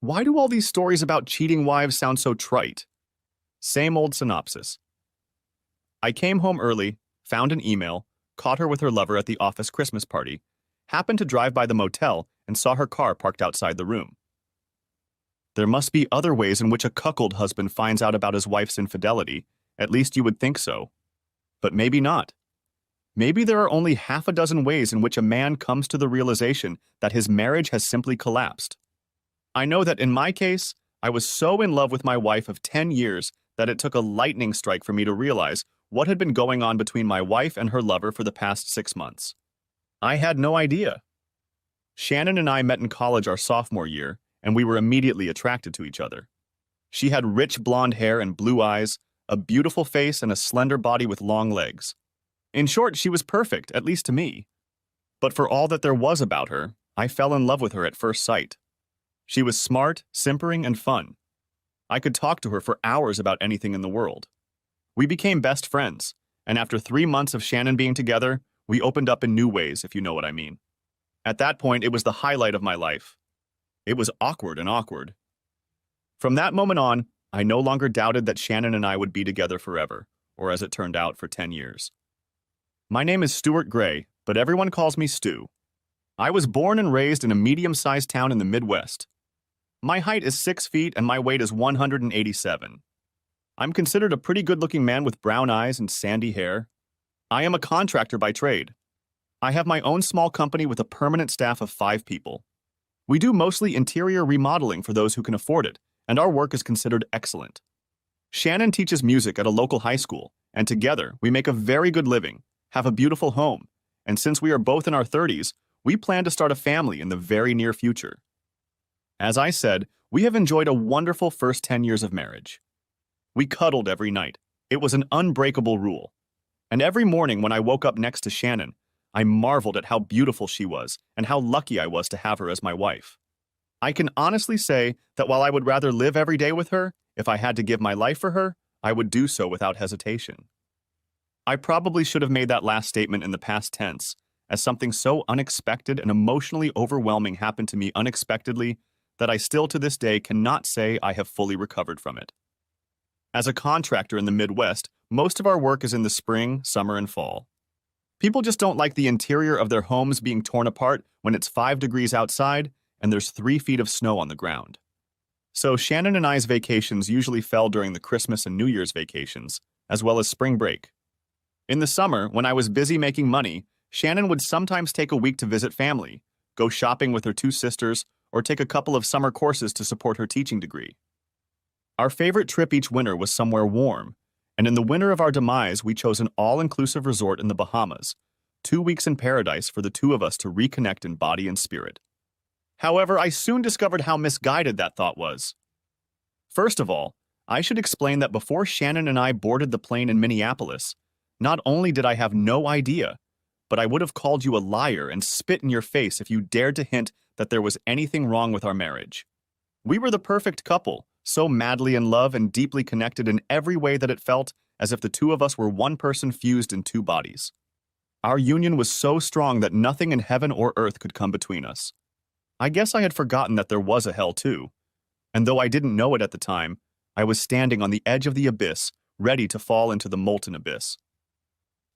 Why do all these stories about cheating wives sound so trite? Same old synopsis. I came home early, found an email, caught her with her lover at the office Christmas party, happened to drive by the motel, and saw her car parked outside the room. There must be other ways in which a cuckold husband finds out about his wife's infidelity. At least you would think so. But maybe not. Maybe there are only half a dozen ways in which a man comes to the realization that his marriage has simply collapsed. I know that in my case, I was so in love with my wife of 10 years that it took a lightning strike for me to realize what had been going on between my wife and her lover for the past 6 months. I had no idea. Shannon and I met in college our sophomore year, and we were immediately attracted to each other. She had rich blonde hair and blue eyes, a beautiful face, and a slender body with long legs. In short, she was perfect, at least to me. But for all that there was about her, I fell in love with her at first sight. She was smart, simpering, and fun. I could talk to her for hours about anything in the world. We became best friends, and after 3 months of Shannon being together, we opened up in new ways, if you know what I mean. At that point, it was the highlight of my life. It was awkward. From that moment on, I no longer doubted that Shannon and I would be together forever, or as it turned out, for 10 years. My name is Stuart Gray, but everyone calls me Stu. I was born and raised in a medium-sized town in the Midwest. My height is 6 feet and my weight is 187. I'm considered a pretty good-looking man with brown eyes and sandy hair. I am a contractor by trade. I have my own small company with a permanent staff of 5 people. We do mostly interior remodeling for those who can afford it, and our work is considered excellent. Shannon teaches music at a local high school, and together we make a very good living, have a beautiful home, and since we are both in our 30s, we plan to start a family in the very near future. As I said, we have enjoyed a wonderful first 10 years of marriage. We cuddled every night. It was an unbreakable rule. And every morning when I woke up next to Shannon, I marveled at how beautiful she was and how lucky I was to have her as my wife. I can honestly say that while I would rather live every day with her, if I had to give my life for her, I would do so without hesitation. I probably should have made that last statement in the past tense, as something so unexpected and emotionally overwhelming happened to me unexpectedly that I still to this day cannot say I have fully recovered from it. As a contractor in the Midwest, most of our work is in the spring, summer, and fall. People just don't like the interior of their homes being torn apart when it's 5 degrees outside and there's 3 feet of snow on the ground. So Shannon and I's vacations usually fell during the Christmas and New Year's vacations, as well as spring break. In the summer, when I was busy making money, Shannon would sometimes take a week to visit family, go shopping with her 2 sisters, or take a couple of summer courses to support her teaching degree. Our favorite trip each winter was somewhere warm, and in the winter of our demise, we chose an all-inclusive resort in the Bahamas, 2 weeks in paradise for the 2 of us to reconnect in body and spirit. However, I soon discovered how misguided that thought was. First of all, I should explain that before Shannon and I boarded the plane in Minneapolis, not only did I have no idea, but I would have called you a liar and spit in your face if you dared to hint that there was anything wrong with our marriage. We were the perfect couple, so madly in love and deeply connected in every way that it felt as if the 2 of us were one person fused in 2 bodies. Our union was so strong that nothing in heaven or earth could come between us. I guess I had forgotten that there was a hell too, and though I didn't know it at the time, I was standing on the edge of the abyss, ready to fall into the molten abyss.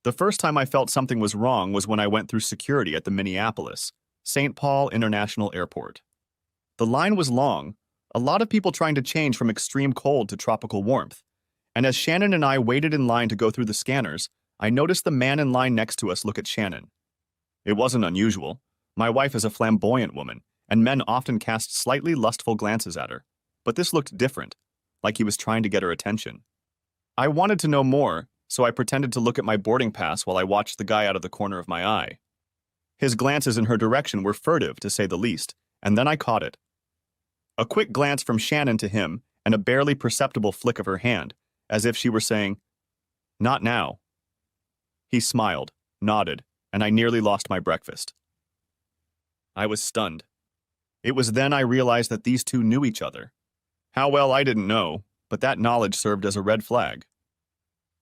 The first time I felt something was wrong was when I went through security at the Minneapolis, St. Paul International Airport. The line was long, a lot of people trying to change from extreme cold to tropical warmth, and as Shannon and I waited in line to go through the scanners, I noticed the man in line next to us look at Shannon. It wasn't unusual. My wife is a flamboyant woman, and men often cast slightly lustful glances at her, but this looked different, like he was trying to get her attention. I wanted to know more, so I pretended to look at my boarding pass while I watched the guy out of the corner of my eye. His glances in her direction were furtive, to say the least, and then I caught it. A quick glance from Shannon to him, and a barely perceptible flick of her hand, as if she were saying, "Not now." He smiled, nodded, and I nearly lost my breakfast. I was stunned. It was then I realized that these 2 knew each other. How well, I didn't know, but that knowledge served as a red flag.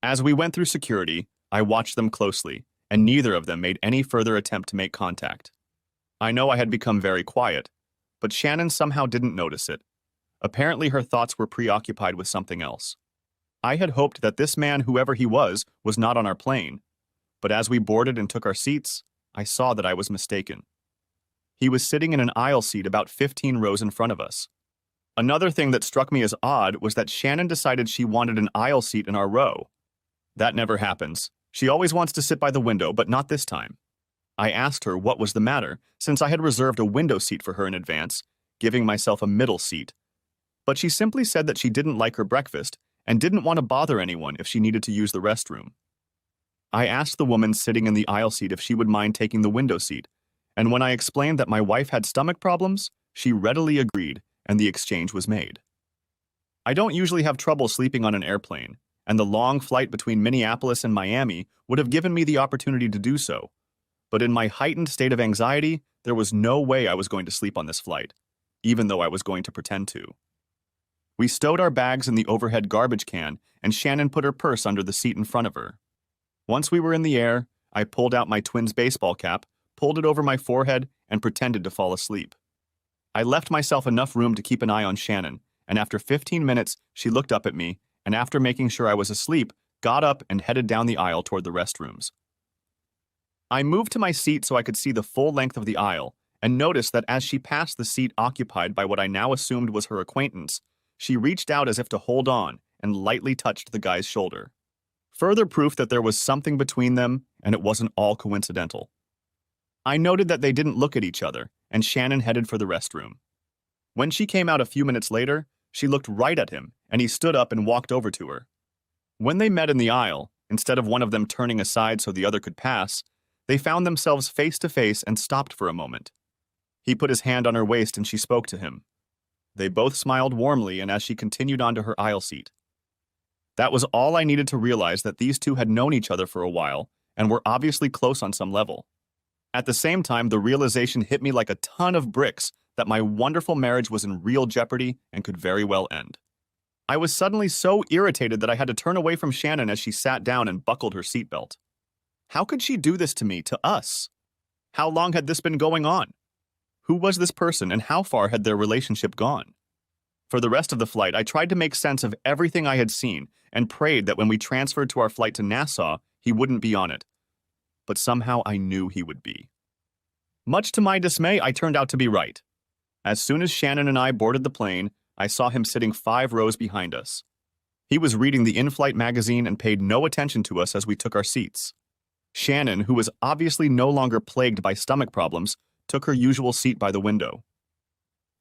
As we went through security, I watched them closely, and neither of them made any further attempt to make contact. I know I had become very quiet, but Shannon somehow didn't notice it, Apparently her thoughts were preoccupied with something else. I had hoped that this man, whoever he was not on our plane, but as we boarded and took our seats, I saw that I was mistaken. He was sitting in an aisle seat about 15 rows in front of us. Another thing that struck me as odd was that Shannon decided she wanted an aisle seat in our row. That never happens. She always wants to sit by the window, but not this time. I asked her what was the matter, since I had reserved a window seat for her in advance, giving myself a middle seat. But she simply said that she didn't like her breakfast and didn't want to bother anyone if she needed to use the restroom. I asked the woman sitting in the aisle seat if she would mind taking the window seat, and when I explained that my wife had stomach problems, she readily agreed, and the exchange was made. I don't usually have trouble sleeping on an airplane, and the long flight between Minneapolis and Miami would have given me the opportunity to do so. But in my heightened state of anxiety, there was no way I was going to sleep on this flight, even though I was going to pretend to. We stowed our bags in the overhead garbage can, and Shannon put her purse under the seat in front of her. Once we were in the air, I pulled out my Twins baseball cap, pulled it over my forehead, and pretended to fall asleep. I left myself enough room to keep an eye on Shannon, and after 15 minutes, she looked up at me, and after making sure I was asleep, got up and headed down the aisle toward the restrooms. I moved to my seat so I could see the full length of the aisle, and noticed that as she passed the seat occupied by what I now assumed was her acquaintance, she reached out as if to hold on and lightly touched the guy's shoulder. Further proof that there was something between them, and it wasn't all coincidental. I noted that they didn't look at each other, and Shannon headed for the restroom. When she came out a few minutes later, she looked right at him, and he stood up and walked over to her. When they met in the aisle, instead of one of them turning aside so the other could pass, they found themselves face to face and stopped for a moment. He put his hand on her waist and she spoke to him. They both smiled warmly, and as she continued on to her aisle seat. That was all I needed to realize, that these two had known each other for a while and were obviously close on some level. At the same time, the realization hit me like a ton of bricks that my wonderful marriage was in real jeopardy and could very well end. I was suddenly so irritated that I had to turn away from Shannon as she sat down and buckled her seatbelt. How could she do this to me, to us? How long had this been going on? Who was this person, and how far had their relationship gone? For the rest of the flight, I tried to make sense of everything I had seen and prayed that when we transferred to our flight to Nassau, he wouldn't be on it. But somehow I knew he would be. Much to my dismay, I turned out to be right. As soon as Shannon and I boarded the plane, I saw him sitting 5 rows behind us. He was reading the in-flight magazine and paid no attention to us as we took our seats. Shannon, who was obviously no longer plagued by stomach problems, took her usual seat by the window.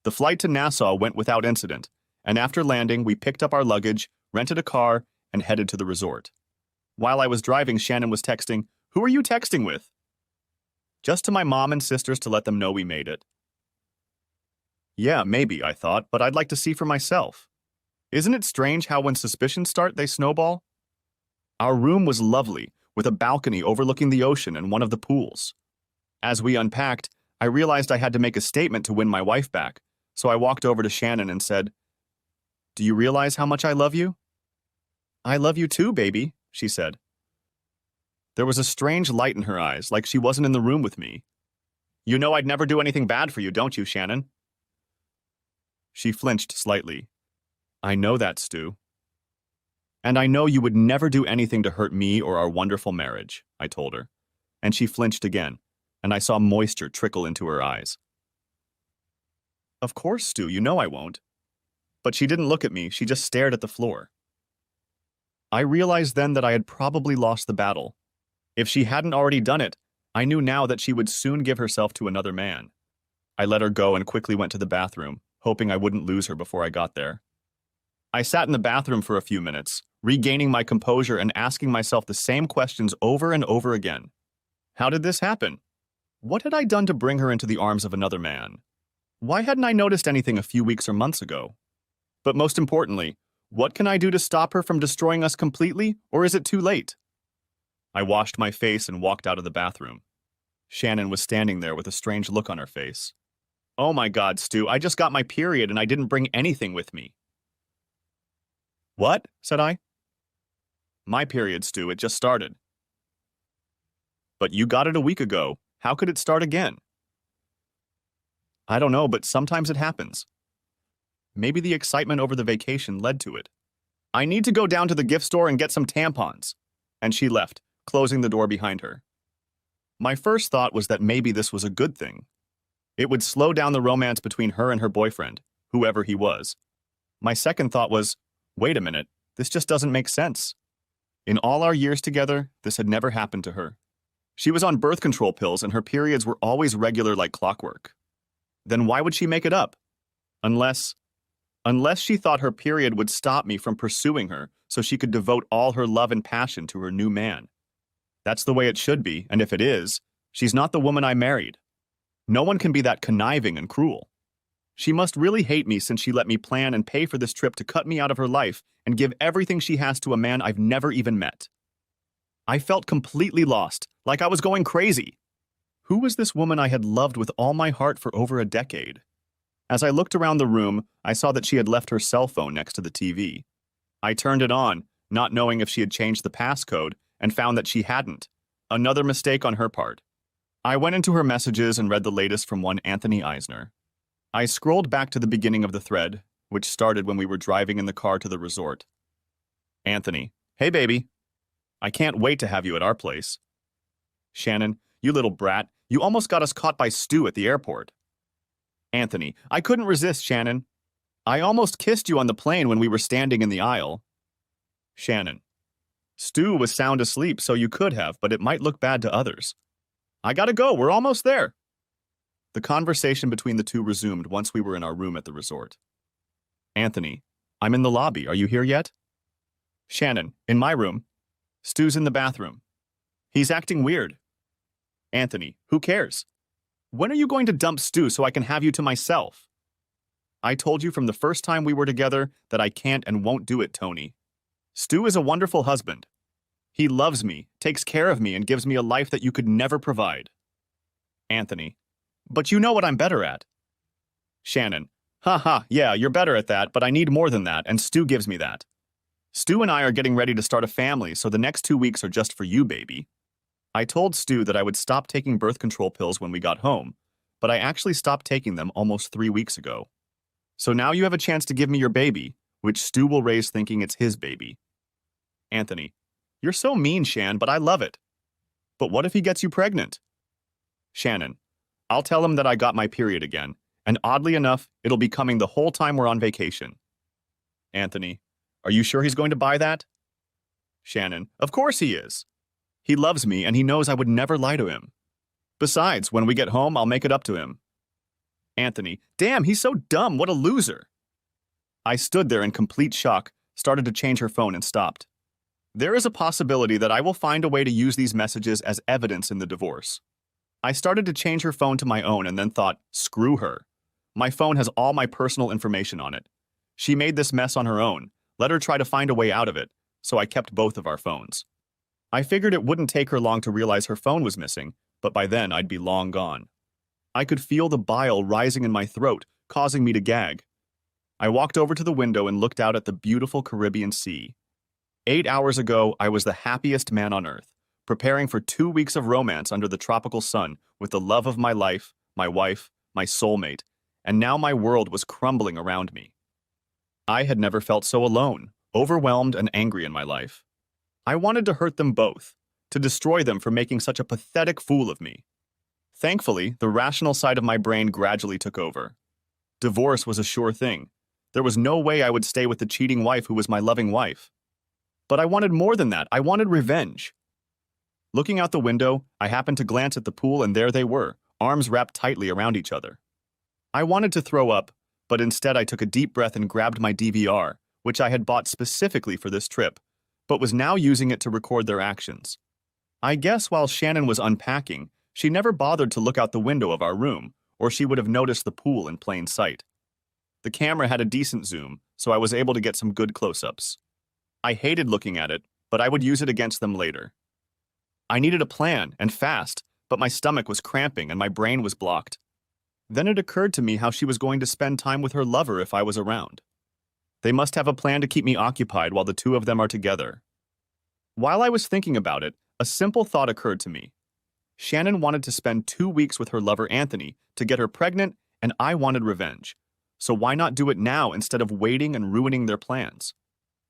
The flight to Nassau went without incident, and after landing, we picked up our luggage, rented a car, and headed to the resort. While I was driving, Shannon was texting, "Who are you texting with?" Just to my mom and sisters to let them know we made it. Yeah, maybe, I thought, but I'd like to see for myself. Isn't it strange how when suspicions start, they snowball? Our room was lovely, with a balcony overlooking the ocean and one of the pools. As we unpacked, I realized I had to make a statement to win my wife back, so I walked over to Shannon and said, "Do you realize how much I love you?" "I love you too, baby," she said. There was a strange light in her eyes, like she wasn't in the room with me. "You know I'd never do anything bad for you, don't you, Shannon?" She flinched slightly. "I know that, Stu." "And I know you would never do anything to hurt me or our wonderful marriage," I told her, and she flinched again, and I saw moisture trickle into her eyes. "Of course, Stu, you know I won't." But she didn't look at me, she just stared at the floor. I realized then that I had probably lost the battle. If she hadn't already done it, I knew now that she would soon give herself to another man. I let her go and quickly went to the bathroom, hoping I wouldn't lose her before I got there. I sat in the bathroom for a few minutes, regaining my composure and asking myself the same questions over and over again. How did this happen? What had I done to bring her into the arms of another man? Why hadn't I noticed anything a few weeks or months ago? But most importantly, what can I do to stop her from destroying us completely, or is it too late? I washed my face and walked out of the bathroom. Shannon was standing there with a strange look on her face. "Oh my God, Stu, I just got my period and I didn't bring anything with me." "What?" said I. "My period, Stu, it just started." "But you got it a week ago. How could it start again?" "I don't know, but sometimes it happens." Maybe the excitement over the vacation led to it. I need to go down to the gift store and get some tampons. And she left, closing the door behind her. My first thought was that maybe this was a good thing. It would slow down the romance between her and her boyfriend, whoever he was. My second thought was, wait a minute, this just doesn't make sense. In all our years together, this had never happened to her. She was on birth control pills and her periods were always regular like clockwork. Then why would she make it up? Unless she thought her period would stop me from pursuing her so she could devote all her love and passion to her new man. That's the way it should be, and if it is, she's not the woman I married. No one can be that conniving and cruel. She must really hate me since she let me plan and pay for this trip to cut me out of her life and give everything she has to a man I've never even met. I felt completely lost, like I was going crazy. Who was this woman I had loved with all my heart for over a decade? As I looked around the room, I saw that she had left her cell phone next to the TV. I turned it on, not knowing if she had changed the passcode, and found that she hadn't. Another mistake on her part. I went into her messages and read the latest from one Anthony Eisner. I scrolled back to the beginning of the thread, which started when we were driving in the car to the resort. Anthony, hey baby. I can't wait to have you at our place. Shannon, you little brat, you almost got us caught by Stu at the airport. Anthony, I couldn't resist, Shannon. I almost kissed you on the plane when we were standing in the aisle. Shannon, Stu was sound asleep, so you could have, but it might look bad to others. I gotta go, we're almost there. The conversation between the two resumed once we were in our room at the resort. Anthony, I'm in the lobby, are you here yet? Shannon, in my room. Stu's in the bathroom. He's acting weird. Anthony, who cares? When are you going to dump Stu so I can have you to myself? I told you from the first time we were together that I can't and won't do it, Tony. Stu is a wonderful husband. He loves me, takes care of me, and gives me a life that you could never provide. Anthony, but you know what I'm better at. Shannon, haha, yeah, you're better at that, but I need more than that, and Stu gives me that. Stu and I are getting ready to start a family, so the next 2 weeks are just for you, baby. I told Stu that I would stop taking birth control pills when we got home, but I actually stopped taking them almost 3 weeks ago. So now you have a chance to give me your baby, which Stu will raise thinking it's his baby. Anthony, you're so mean, Shan, but I love it. But what if he gets you pregnant? Shannon, I'll tell him that I got my period again, and oddly enough, it'll be coming the whole time we're on vacation. Anthony, are you sure he's going to buy that? Shannon, of course he is. He loves me and he knows I would never lie to him. Besides, when we get home, I'll make it up to him. Anthony, damn, he's so dumb, what a loser. I stood there in complete shock, started to change her phone and stopped. There is a possibility that I will find a way to use these messages as evidence in the divorce. I started to change her phone to my own and then thought, screw her. My phone has all my personal information on it. She made this mess on her own. Let her try to find a way out of it, so I kept both of our phones. I figured it wouldn't take her long to realize her phone was missing, but by then I'd be long gone. I could feel the bile rising in my throat, causing me to gag. I walked over to the window and looked out at the beautiful Caribbean Sea. 8 hours ago, I was the happiest man on earth, preparing for 2 weeks of romance under the tropical sun with the love of my life, my wife, my soulmate, and now my world was crumbling around me. I had never felt so alone, overwhelmed, and angry in my life. I wanted to hurt them both, to destroy them for making such a pathetic fool of me. Thankfully, the rational side of my brain gradually took over. Divorce was a sure thing. There was no way I would stay with the cheating wife who was my loving wife. But I wanted more than that. I wanted revenge. Looking out the window, I happened to glance at the pool and there they were, arms wrapped tightly around each other. I wanted to throw up, but instead I took a deep breath and grabbed my DVR, which I had bought specifically for this trip, but was now using it to record their actions. I guess while Shannon was unpacking, she never bothered to look out the window of our room, or she would have noticed the pool in plain sight. The camera had a decent zoom, so I was able to get some good close-ups. I hated looking at it, but I would use it against them later. I needed a plan, and fast, but my stomach was cramping and my brain was blocked. Then it occurred to me how she was going to spend time with her lover if I was around. They must have a plan to keep me occupied while the two of them are together. While I was thinking about it, a simple thought occurred to me. Shannon wanted to spend 2 weeks with her lover Anthony to get her pregnant, and I wanted revenge. So why not do it now instead of waiting and ruining their plans?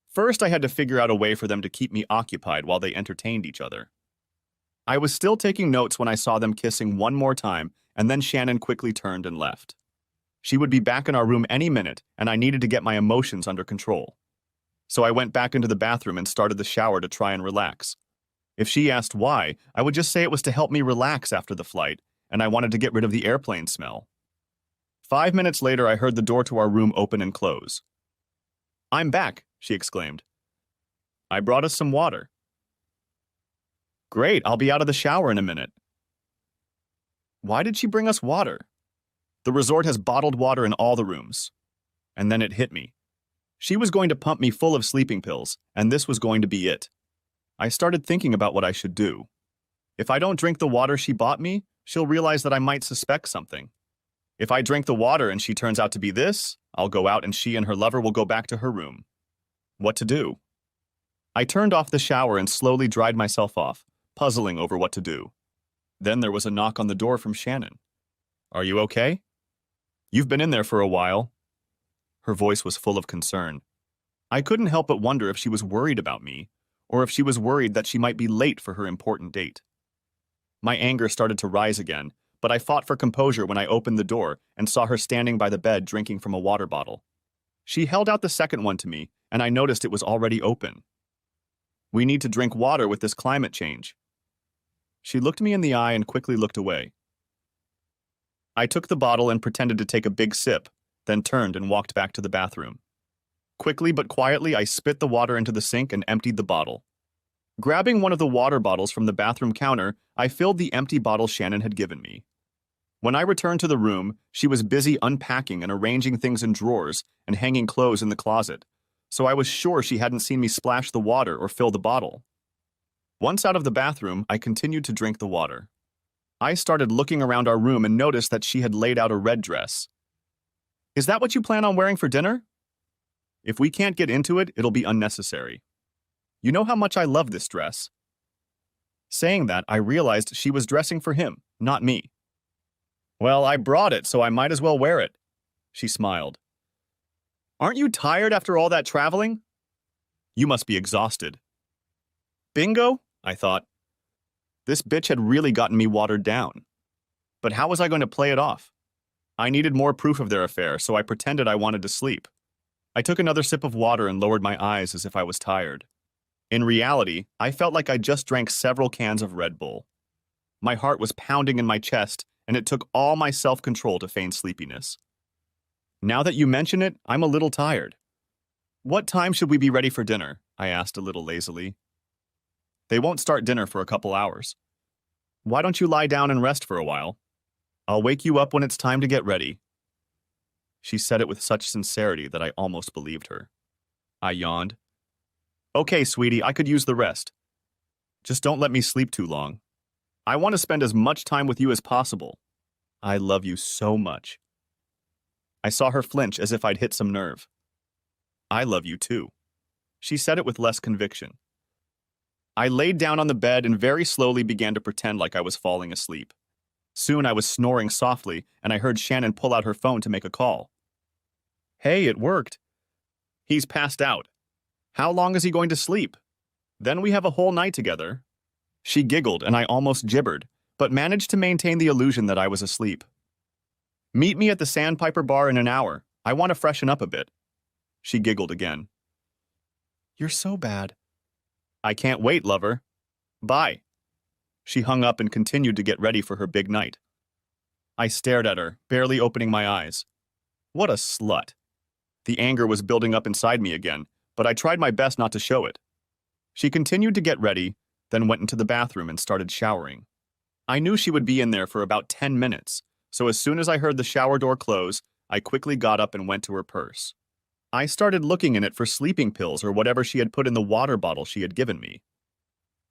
First, I had to figure out a way for them to keep me occupied while they entertained each other. I was still taking notes when I saw them kissing one more time, and then Shannon quickly turned and left. She would be back in our room any minute, and I needed to get my emotions under control. So I went back into the bathroom and started the shower to try and relax. If she asked why, I would just say it was to help me relax after the flight, and I wanted to get rid of the airplane smell. 5 minutes later, I heard the door to our room open and close. "I'm back," she exclaimed. "I brought us some water." "Great, I'll be out of the shower in a minute." Why did she bring us water? The resort has bottled water in all the rooms. And then it hit me. She was going to pump me full of sleeping pills, and this was going to be it. I started thinking about what I should do. If I don't drink the water she bought me, she'll realize that I might suspect something. If I drink the water and she turns out to be this, I'll go out and she and her lover will go back to her room. What to do? I turned off the shower and slowly dried myself off, puzzling over what to do. Then there was a knock on the door from Shannon. "Are you okay? You've been in there for a while." Her voice was full of concern. I couldn't help but wonder if she was worried about me, or if she was worried that she might be late for her important date. My anger started to rise again, but I fought for composure when I opened the door and saw her standing by the bed drinking from a water bottle. She held out the second one to me, and I noticed it was already open. "We need to drink water with this climate change." She looked me in the eye and quickly looked away. I took the bottle and pretended to take a big sip, then turned and walked back to the bathroom. Quickly but quietly, I spit the water into the sink and emptied the bottle. Grabbing one of the water bottles from the bathroom counter, I filled the empty bottle Shannon had given me. When I returned to the room, she was busy unpacking and arranging things in drawers and hanging clothes in the closet, so I was sure she hadn't seen me splash the water or fill the bottle. Once out of the bathroom, I continued to drink the water. I started looking around our room and noticed that she had laid out a red dress. "Is that what you plan on wearing for dinner?" "If we can't get into it, it'll be unnecessary. You know how much I love this dress." Saying that, I realized she was dressing for him, not me. "Well, I brought it, so I might as well wear it." She smiled. "Aren't you tired after all that traveling?" "You must be exhausted." Bingo, I thought. This bitch had really gotten me watered down. But how was I going to play it off? I needed more proof of their affair, so I pretended I wanted to sleep. I took another sip of water and lowered my eyes as if I was tired. In reality, I felt like I just drank several cans of Red Bull. My heart was pounding in my chest, and it took all my self-control to feign sleepiness. "Now that you mention it, I'm a little tired." "What time should we be ready for dinner?" I asked a little lazily. "They won't start dinner for a couple hours." "Why don't you lie down and rest for a while? I'll wake you up when it's time to get ready." She said it with such sincerity that I almost believed her. I yawned. "Okay, sweetie, I could use the rest. Just don't let me sleep too long. I want to spend as much time with you as possible. I love you so much." I saw her flinch as if I'd hit some nerve. "I love you too." She said it with less conviction. I laid down on the bed and very slowly began to pretend like I was falling asleep. Soon I was snoring softly, and I heard Shannon pull out her phone to make a call. "Hey, it worked." "He's passed out. How long is he going to sleep? Then we have a whole night together." She giggled, and I almost gibbered, but managed to maintain the illusion that I was asleep. "Meet me at the Sandpiper Bar in an hour. I want to freshen up a bit." She giggled again. "You're so bad." "I can't wait, lover. Bye." She hung up and continued to get ready for her big night. I stared at her, barely opening my eyes. What a slut. The anger was building up inside me again, but I tried my best not to show it. She continued to get ready, then went into the bathroom and started showering. I knew she would be in there for about 10 minutes, so as soon as I heard the shower door close, I quickly got up and went to her purse. I started looking in it for sleeping pills or whatever she had put in the water bottle she had given me.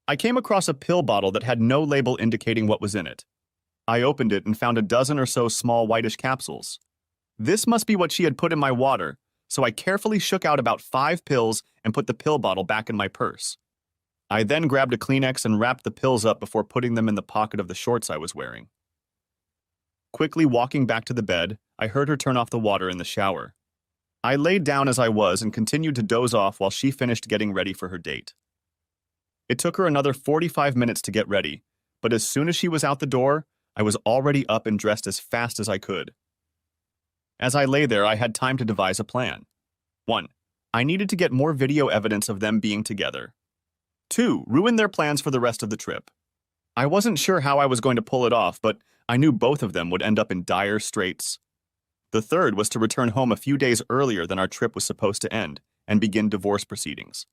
I came across a pill bottle that had no label indicating what was in it. I opened it and found a dozen or so small whitish capsules. This must be what she had put in my water, so I carefully shook out about 5 pills and put the pill bottle back in my purse. I then grabbed a Kleenex and wrapped the pills up before putting them in the pocket of the shorts I was wearing. Quickly walking back to the bed, I heard her turn off the water in the shower. I laid down as I was and continued to doze off while she finished getting ready for her date. It took her another 45 minutes to get ready, but as soon as she was out the door, I was already up and dressed as fast as I could. As I lay there, I had time to devise a plan. 1. I needed to get more video evidence of them being together. 2. Ruin their plans for the rest of the trip. I wasn't sure how I was going to pull it off, but I knew both of them would end up in dire straits. The third was to return home a few days earlier than our trip was supposed to end and begin divorce proceedings.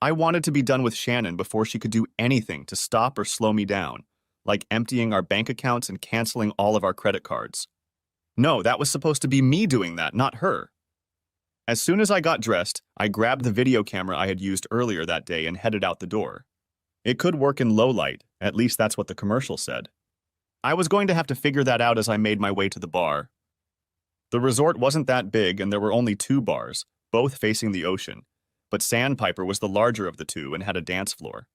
I wanted to be done with Shannon before she could do anything to stop or slow me down, like emptying our bank accounts and canceling all of our credit cards. No, that was supposed to be me doing that, not her. As soon as I got dressed, I grabbed the video camera I had used earlier that day and headed out the door. It could work in low light, at least that's what the commercial said. I was going to have to figure that out as I made my way to the bar. The resort wasn't that big and there were only 2 bars, both facing the ocean, but Sandpiper was the larger of the 2 and had a dance floor.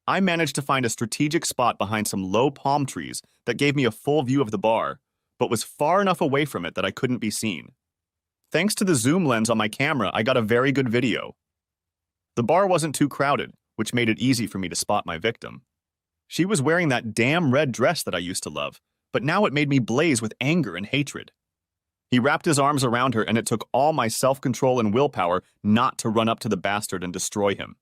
I managed to find a strategic spot behind some low palm trees that gave me a full view of the bar, but was far enough away from it that I couldn't be seen. Thanks to the zoom lens on my camera, I got a very good video. The bar wasn't too crowded, which made it easy for me to spot my victim. She was wearing that damn red dress that I used to love, but now it made me blaze with anger and hatred. He wrapped his arms around her, and it took all my self-control and willpower not to run up to the bastard and destroy him.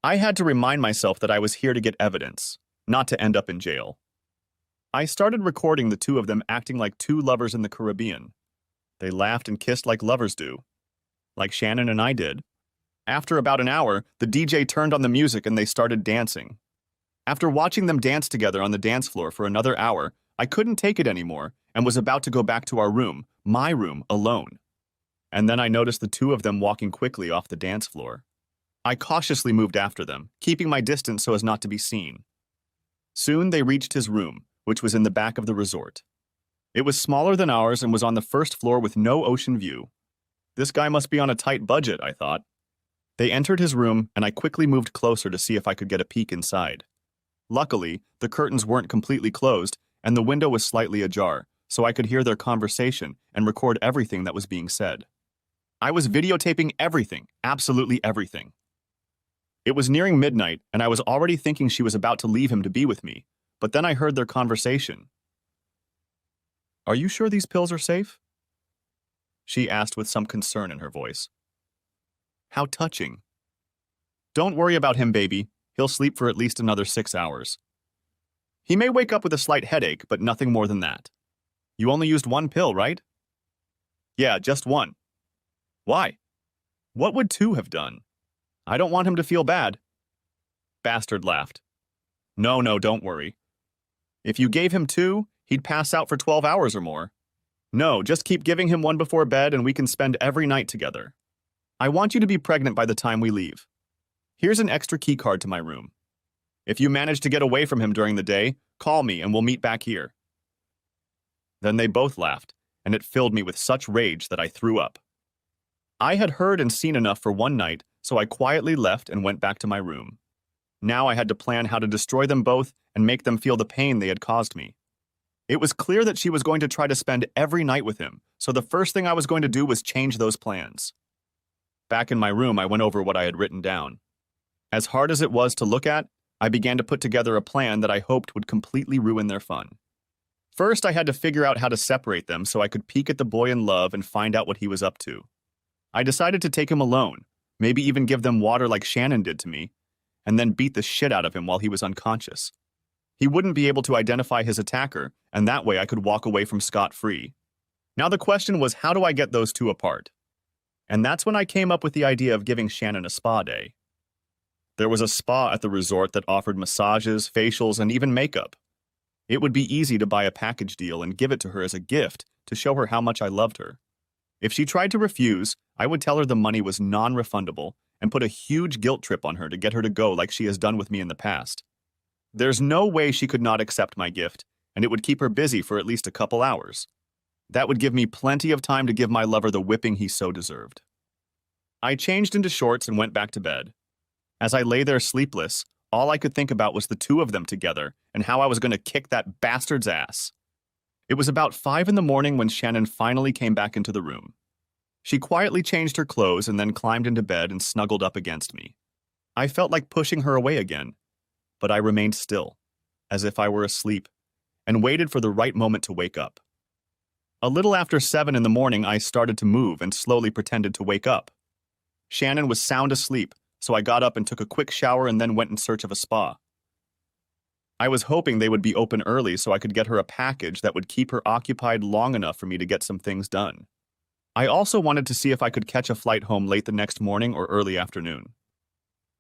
I had to remind myself that I was here to get evidence, not to end up in jail. I started recording the 2 of them acting like 2 lovers in the Caribbean. They laughed and kissed like lovers do, like Shannon and I did. After about an hour, the DJ turned on the music and they started dancing. After watching them dance together on the dance floor for another hour, I couldn't take it anymore and was about to go back to our room, my room, alone. And then I noticed the 2 of them walking quickly off the dance floor. I cautiously moved after them, keeping my distance so as not to be seen. Soon they reached his room, which was in the back of the resort. It was smaller than ours and was on the first floor with no ocean view. This guy must be on a tight budget, I thought. They entered his room, and I quickly moved closer to see if I could get a peek inside. Luckily, the curtains weren't completely closed, and the window was slightly ajar, so I could hear their conversation and record everything that was being said. I was videotaping everything, absolutely everything. It was nearing midnight, and I was already thinking she was about to leave him to be with me, but then I heard their conversation. "Are you sure these pills are safe?" she asked with some concern in her voice. How touching. "Don't worry about him, baby. He'll sleep for at least another 6 hours. He may wake up with a slight headache, but nothing more than that. You only used 1 pill, right?" "Yeah, just 1. Why? What would 2 have done? I don't want him to feel bad." Bastard laughed. No, don't worry. If you gave him 2, he'd pass out for 12 hours or more. No, just keep giving him 1 before bed and we can spend every night together. I want you to be pregnant by the time we leave. Here's an extra key card to my room. If you manage to get away from him during the day, call me and we'll meet back here." Then they both laughed, and it filled me with such rage that I threw up. I had heard and seen enough for one night, so I quietly left and went back to my room. Now I had to plan how to destroy them both and make them feel the pain they had caused me. It was clear that she was going to try to spend every night with him, so the first thing I was going to do was change those plans. Back in my room, I went over what I had written down. As hard as it was to look at, I began to put together a plan that I hoped would completely ruin their fun. First, I had to figure out how to separate them so I could peek at the boy in love and find out what he was up to. I decided to take him alone, maybe even give them water like Shannon did to me, and then beat the shit out of him while he was unconscious. He wouldn't be able to identify his attacker, and that way I could walk away from scot-free. Now the question was, how do I get those 2 apart? And that's when I came up with the idea of giving Shannon a spa day. There was a spa at the resort that offered massages, facials, and even makeup. It would be easy to buy a package deal and give it to her as a gift to show her how much I loved her. If she tried to refuse, I would tell her the money was non-refundable and put a huge guilt trip on her to get her to go like she has done with me in the past. There's no way she could not accept my gift, and it would keep her busy for at least a couple hours. That would give me plenty of time to give my lover the whipping he so deserved. I changed into shorts and went back to bed. As I lay there sleepless, all I could think about was the 2 of them together and how I was going to kick that bastard's ass. It was about 5 in the morning when Shannon finally came back into the room. She quietly changed her clothes and then climbed into bed and snuggled up against me. I felt like pushing her away again, but I remained still, as if I were asleep, and waited for the right moment to wake up. A little after 7 in the morning, I started to move and slowly pretended to wake up. Shannon was sound asleep, so I got up and took a quick shower and then went in search of a spa. I was hoping they would be open early so I could get her a package that would keep her occupied long enough for me to get some things done. I also wanted to see if I could catch a flight home late the next morning or early afternoon.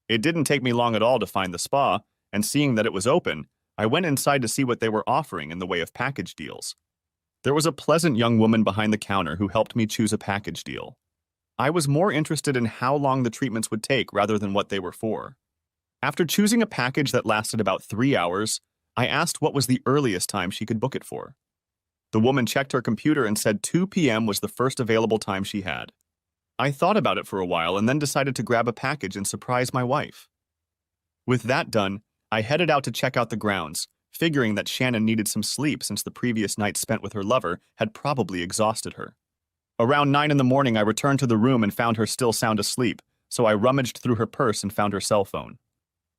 It didn't take me long at all to find the spa, and seeing that it was open, I went inside to see what they were offering in the way of package deals. There was a pleasant young woman behind the counter who helped me choose a package deal. I was more interested in how long the treatments would take rather than what they were for. After choosing a package that lasted about 3 hours, I asked what was the earliest time she could book it for. The woman checked her computer and said 2 p.m. was the first available time she had. I thought about it for a while and then decided to grab a package and surprise my wife. With that done, I headed out to check out the grounds, figuring that Shannon needed some sleep since the previous night spent with her lover had probably exhausted her. Around 9 in the morning, I returned to the room and found her still sound asleep, so I rummaged through her purse and found her cell phone.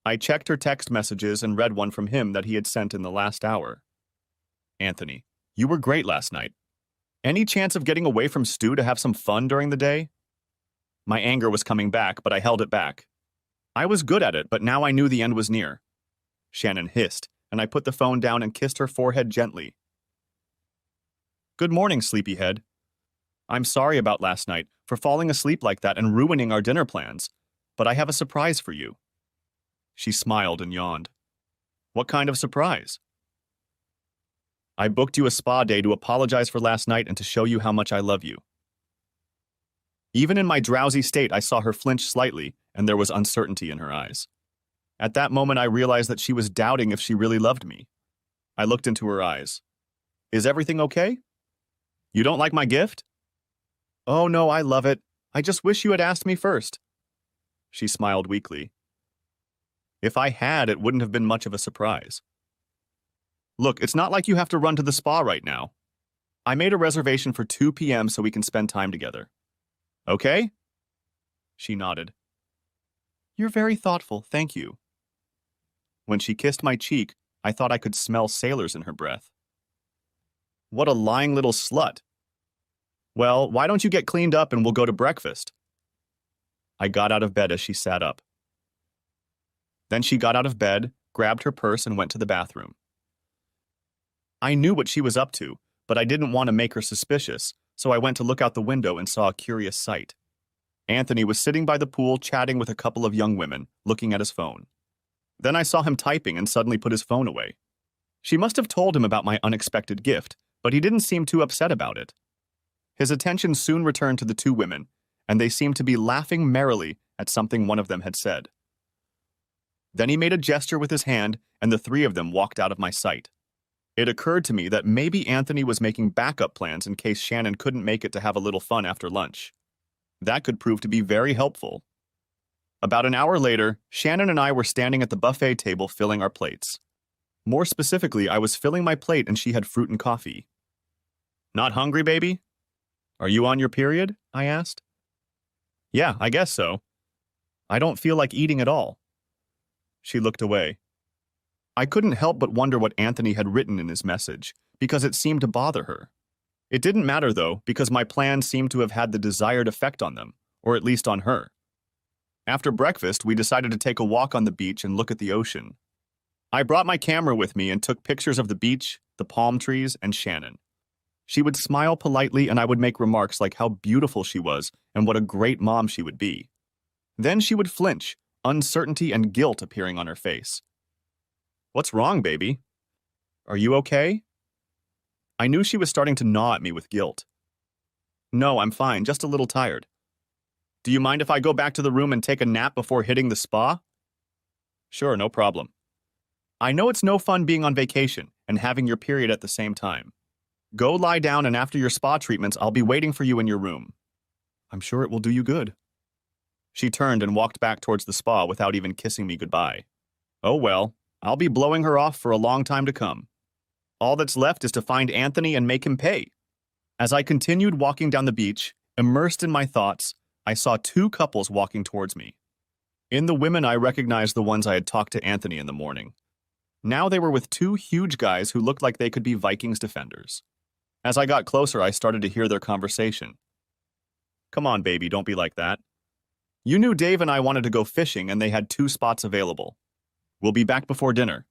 I checked her text messages and read one from him that he had sent in the last hour. Anthony, you were great last night. Any chance of getting away from Stu to have some fun during the day? My anger was coming back, but I held it back. I was good at it, but now I knew the end was near. Shannon hissed, and I put the phone down and kissed her forehead gently. Good morning, sleepyhead. I'm sorry about last night, for falling asleep like that and ruining our dinner plans, but I have a surprise for you. She smiled and yawned. What kind of surprise? I booked you a spa day to apologize for last night and to show you how much I love you. Even in my drowsy state, I saw her flinch slightly, and there was uncertainty in her eyes. At that moment, I realized that she was doubting if she really loved me. I looked into her eyes. Is everything okay? You don't like my gift? Oh no, I love it. I just wish you had asked me first. She smiled weakly. If I had, it wouldn't have been much of a surprise. Look, it's not like you have to run to the spa right now. I made a reservation for 2 p.m. so we can spend time together. Okay? She nodded. You're very thoughtful, thank you. When she kissed my cheek, I thought I could smell sailors in her breath. What a lying little slut. Well, why don't you get cleaned up and we'll go to breakfast? I got out of bed as she sat up. Then she got out of bed, grabbed her purse, and went to the bathroom. I knew what she was up to, but I didn't want to make her suspicious, so I went to look out the window and saw a curious sight. Anthony was sitting by the pool chatting with a couple of young women, looking at his phone. Then I saw him typing and suddenly put his phone away. She must have told him about my unexpected gift, but he didn't seem too upset about it. His attention soon returned to the 2 women, and they seemed to be laughing merrily at something one of them had said. Then he made a gesture with his hand, and the 3 of them walked out of my sight. It occurred to me that maybe Anthony was making backup plans in case Shannon couldn't make it to have a little fun after lunch. That could prove to be very helpful. About an hour later, Shannon and I were standing at the buffet table filling our plates. More specifically, I was filling my plate and she had fruit and coffee. Not hungry, baby? Are you on your period? I asked. Yeah, I guess so. I don't feel like eating at all. She looked away. I couldn't help but wonder what Anthony had written in his message, because it seemed to bother her. It didn't matter, though, because my plan seemed to have had the desired effect on them, or at least on her. After breakfast, we decided to take a walk on the beach and look at the ocean. I brought my camera with me and took pictures of the beach, the palm trees, and Shannon. She would smile politely and I would make remarks like how beautiful she was and what a great mom she would be. Then she would flinch, uncertainty and guilt appearing on her face. What's wrong, baby? Are you okay? I knew she was starting to gnaw at me with guilt. No, I'm fine, just a little tired. Do you mind if I go back to the room and take a nap before hitting the spa? Sure, no problem. I know it's no fun being on vacation and having your period at the same time. Go lie down and after your spa treatments, I'll be waiting for you in your room. I'm sure it will do you good. She turned and walked back towards the spa without even kissing me goodbye. Oh well, I'll be blowing her off for a long time to come. All that's left is to find Anthony and make him pay. As I continued walking down the beach, immersed in my thoughts, I saw two couples walking towards me. In the women, I recognized the ones I had talked to Anthony in the morning. Now they were with two huge guys who looked like they could be Vikings defenders. As I got closer, I started to hear their conversation. "Come on, baby, don't be like that. You knew Dave and I wanted to go fishing and they had 2 spots available. We'll be back before dinner."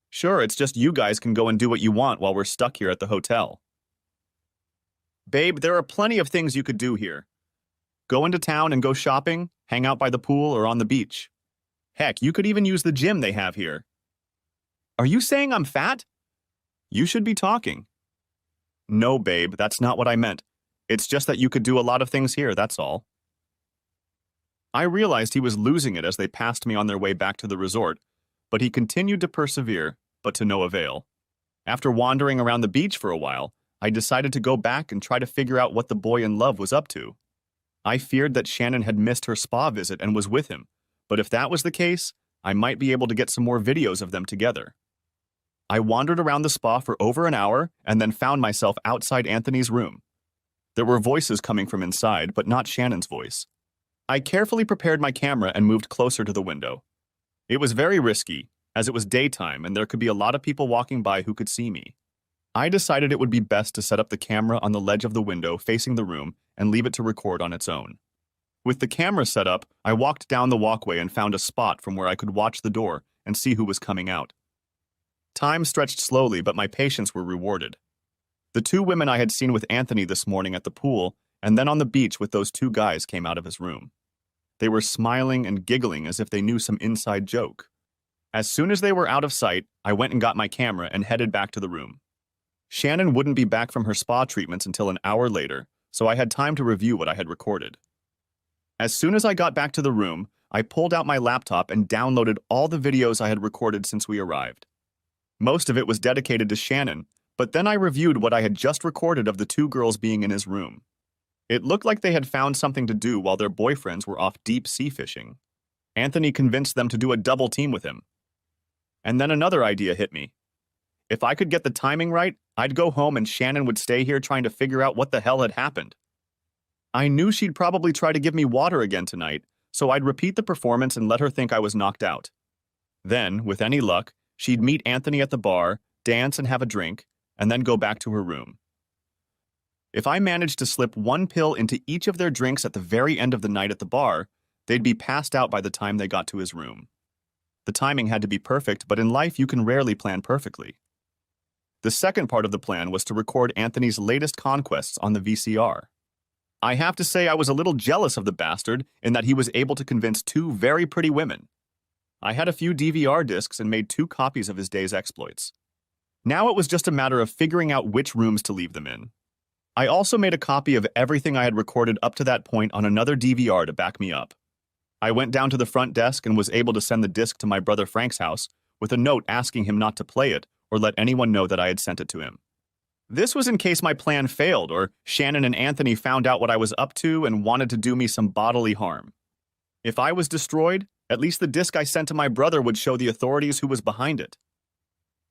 "Sure, it's just you guys can go and do what you want while we're stuck here at the hotel." "Babe, there are plenty of things you could do here. Go into town and go shopping, hang out by the pool or on the beach. Heck, you could even use the gym they have here." "Are you saying I'm fat?" "You should be talking." "No, babe, that's not what I meant. It's just that you could do a lot of things here, that's all." I realized he was losing it as they passed me on their way back to the resort, but he continued to persevere, but to no avail. After wandering around the beach for a while, I decided to go back and try to figure out what the boy in love was up to. I feared that Shannon had missed her spa visit and was with him, but if that was the case, I might be able to get some more videos of them together. I wandered around the spa for over an hour and then found myself outside Anthony's room. There were voices coming from inside, but not Shannon's voice. I carefully prepared my camera and moved closer to the window. It was very risky, as it was daytime and there could be a lot of people walking by who could see me. I decided it would be best to set up the camera on the ledge of the window facing the room and leave it to record on its own. With the camera set up, I walked down the walkway and found a spot from where I could watch the door and see who was coming out. Time stretched slowly, but my patience were rewarded. The 2 women I had seen with Anthony this morning at the pool and then on the beach with those 2 guys came out of his room. They were smiling and giggling as if they knew some inside joke. As soon as they were out of sight, I went and got my camera and headed back to the room. Shannon wouldn't be back from her spa treatments until an hour later, so I had time to review what I had recorded. As soon as I got back to the room, I pulled out my laptop and downloaded all the videos I had recorded since we arrived. Most of it was dedicated to Shannon, but then I reviewed what I had just recorded of the 2 girls being in his room. It looked like they had found something to do while their boyfriends were off deep sea fishing. Anthony convinced them to do a double team with him. And then another idea hit me. If I could get the timing right, I'd go home and Shannon would stay here trying to figure out what the hell had happened. I knew she'd probably try to give me water again tonight, so I'd repeat the performance and let her think I was knocked out. Then, with any luck, she'd meet Anthony at the bar, dance and have a drink, and then go back to her room. If I managed to slip 1 pill into each of their drinks at the very end of the night at the bar, they'd be passed out by the time they got to his room. The timing had to be perfect, but in life you can rarely plan perfectly. The second part of the plan was to record Anthony's latest conquests on the VCR. I have to say I was a little jealous of the bastard in that he was able to convince 2 very pretty women. I had a few DVR discs and made 2 copies of his day's exploits. Now it was just a matter of figuring out which rooms to leave them in. I also made a copy of everything I had recorded up to that point on another DVR to back me up. I went down to the front desk and was able to send the disc to my brother Frank's house with a note asking him not to play it or let anyone know that I had sent it to him. This was in case my plan failed or Shannon and Anthony found out what I was up to and wanted to do me some bodily harm. If I was destroyed, at least the disc I sent to my brother would show the authorities who was behind it.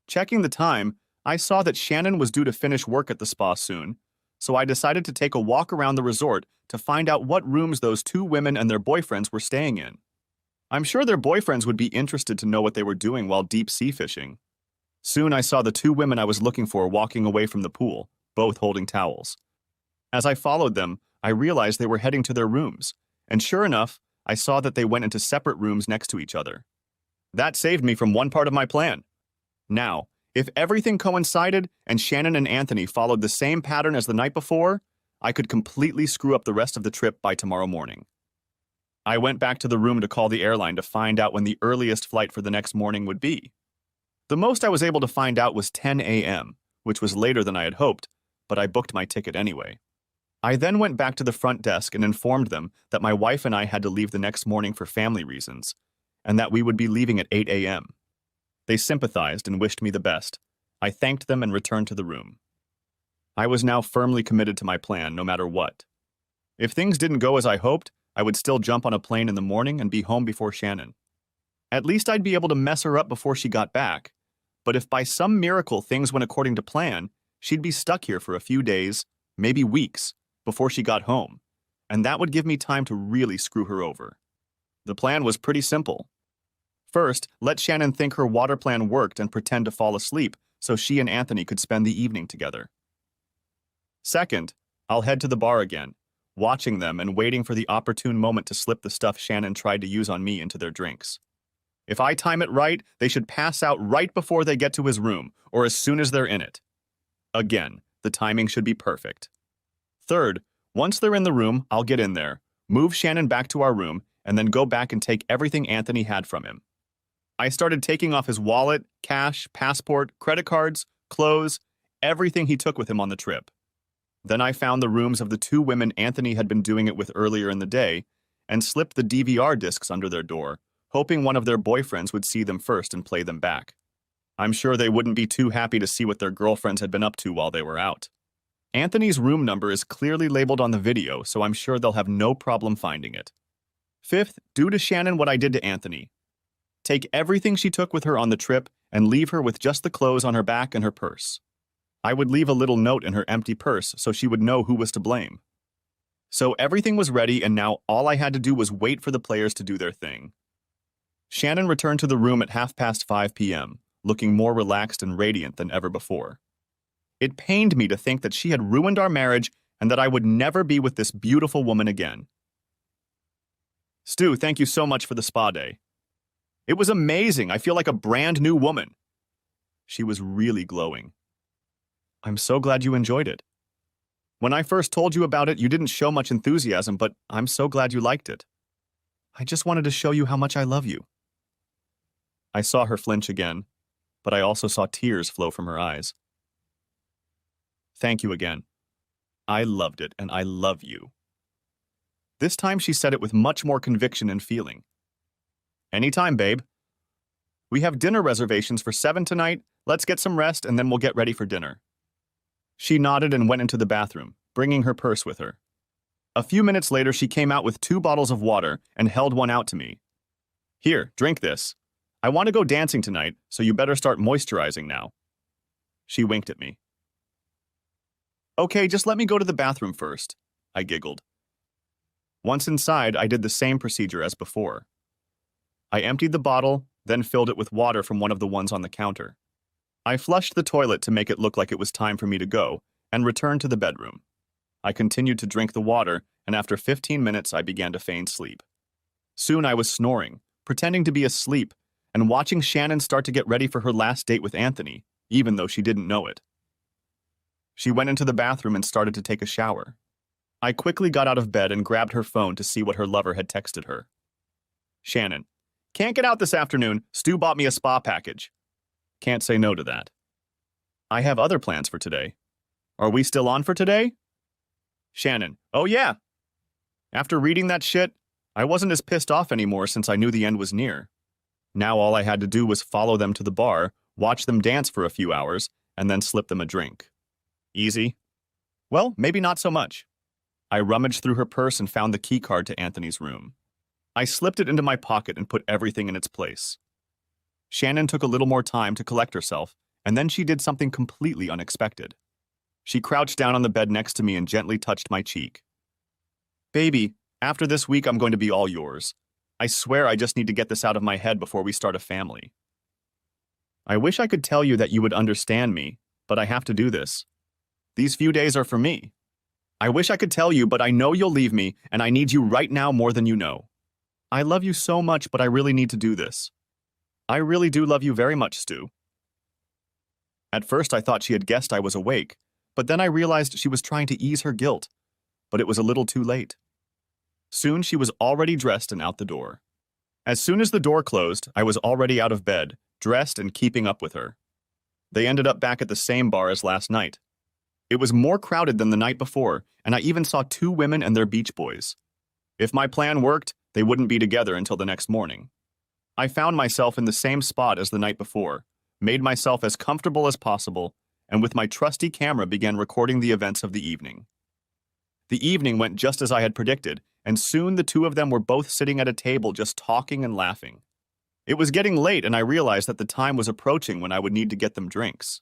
Checking the time, I saw that Shannon was due to finish work at the spa soon, so I decided to take a walk around the resort to find out what rooms those 2 women and their boyfriends were staying in. I'm sure their boyfriends would be interested to know what they were doing while deep sea fishing. Soon I saw the 2 women I was looking for walking away from the pool, both holding towels. As I followed them, I realized they were heading to their rooms, and sure enough, I saw that they went into separate rooms next to each other. That saved me from one part of my plan. Now, if everything coincided and Shannon and Anthony followed the same pattern as the night before, I could completely screw up the rest of the trip by tomorrow morning. I went back to the room to call the airline to find out when the earliest flight for the next morning would be. The most I was able to find out was 10 a.m., which was later than I had hoped, but I booked my ticket anyway. I then went back to the front desk and informed them that my wife and I had to leave the next morning for family reasons, and that we would be leaving at 8 a.m. They sympathized and wished me the best. I thanked them and returned to the room. I was now firmly committed to my plan, no matter what. If things didn't go as I hoped, I would still jump on a plane in the morning and be home before Shannon. At least I'd be able to mess her up before she got back, But if by some miracle things went according to plan, she'd be stuck here for a few days, maybe weeks, before she got home, and that would give me time to really screw her over. The plan was pretty simple. First, let Shannon think her water plan worked and pretend to fall asleep so she and Anthony could spend the evening together. Second, I'll head to the bar again, watching them and waiting for the opportune moment to slip the stuff Shannon tried to use on me into their drinks. If I time it right, they should pass out right before they get to his room, or as soon as they're in it. Again, the timing should be perfect. Third, once they're in the room, I'll get in there, move Shannon back to our room, and then go back and take everything Anthony had from him. I started taking off his wallet, cash, passport, credit cards, clothes, everything he took with him on the trip. Then I found the rooms of the two women Anthony had been doing it with earlier in the day and slipped the DVR discs under their door, hoping one of their boyfriends would see them first and play them back. I'm sure they wouldn't be too happy to see what their girlfriends had been up to while they were out. Anthony's room number is clearly labeled on the video, so I'm sure they'll have no problem finding it. Fifth, do to Shannon what I did to Anthony. Take everything she took with her on the trip and leave her with just the clothes on her back and her purse. I would leave a little note in her empty purse so she would know who was to blame. So everything was ready, and now all I had to do was wait for the players to do their thing. Shannon returned to the room at 5:30 p.m., looking more relaxed and radiant than ever before. It pained me to think that she had ruined our marriage and that I would never be with this beautiful woman again. Stu, thank you so much for the spa day. It was amazing. I feel like a brand new woman. She was really glowing. I'm so glad you enjoyed it. When I first told you about it, you didn't show much enthusiasm, but I'm so glad you liked it. I just wanted to show you how much I love you. I saw her flinch again, but I also saw tears flow from her eyes. Thank you again. I loved it, and I love you. This time she said it with much more conviction and feeling. Anytime, babe. We have dinner reservations for 7 tonight. Let's get some rest, and then we'll get ready for dinner. She nodded and went into the bathroom, bringing her purse with her. A few minutes later, she came out with 2 bottles of water and held one out to me. Here, drink this. I want to go dancing tonight, so you better start moisturizing now. She winked at me. Okay, just let me go to the bathroom first, I giggled. Once inside, I did the same procedure as before. I emptied the bottle, then filled it with water from one of the ones on the counter. I flushed the toilet to make it look like it was time for me to go, and returned to the bedroom. I continued to drink the water, and after 15 minutes I began to feign sleep. Soon I was snoring, pretending to be asleep, and watching Shannon start to get ready for her last date with Anthony, even though she didn't know it. She went into the bathroom and started to take a shower. I quickly got out of bed and grabbed her phone to see what her lover had texted her. Shannon, can't get out this afternoon. Stu bought me a spa package. Can't say no to that. I have other plans for today. Are we still on for today? Shannon, oh yeah. After reading that shit, I wasn't as pissed off anymore since I knew the end was near. Now all I had to do was follow them to the bar, watch them dance for a few hours, and then slip them a drink. Easy? Well, maybe not so much. I rummaged through her purse and found the key card to Anthony's room. I slipped it into my pocket and put everything in its place. Shannon took a little more time to collect herself, and then she did something completely unexpected. She crouched down on the bed next to me and gently touched my cheek. Baby, after this week I'm going to be all yours. I swear I just need to get this out of my head before we start a family. I wish I could tell you that you would understand me, but I have to do this. These few days are for me. I wish I could tell you, but I know you'll leave me, and I need you right now more than you know. I love you so much, but I really need to do this. I really do love you very much, Stu. At first I thought she had guessed I was awake, but then I realized she was trying to ease her guilt, but it was a little too late. Soon she was already dressed and out the door. As soon as the door closed, I was already out of bed, dressed and keeping up with her. They ended up back at the same bar as last night. It was more crowded than the night before, and I even saw 2 women and their beach boys. If my plan worked, they wouldn't be together until the next morning. I found myself in the same spot as the night before, made myself as comfortable as possible, and with my trusty camera began recording the events of the evening. The evening went just as I had predicted, and soon the 2 of them were both sitting at a table just talking and laughing. It was getting late and I realized that the time was approaching when I would need to get them drinks.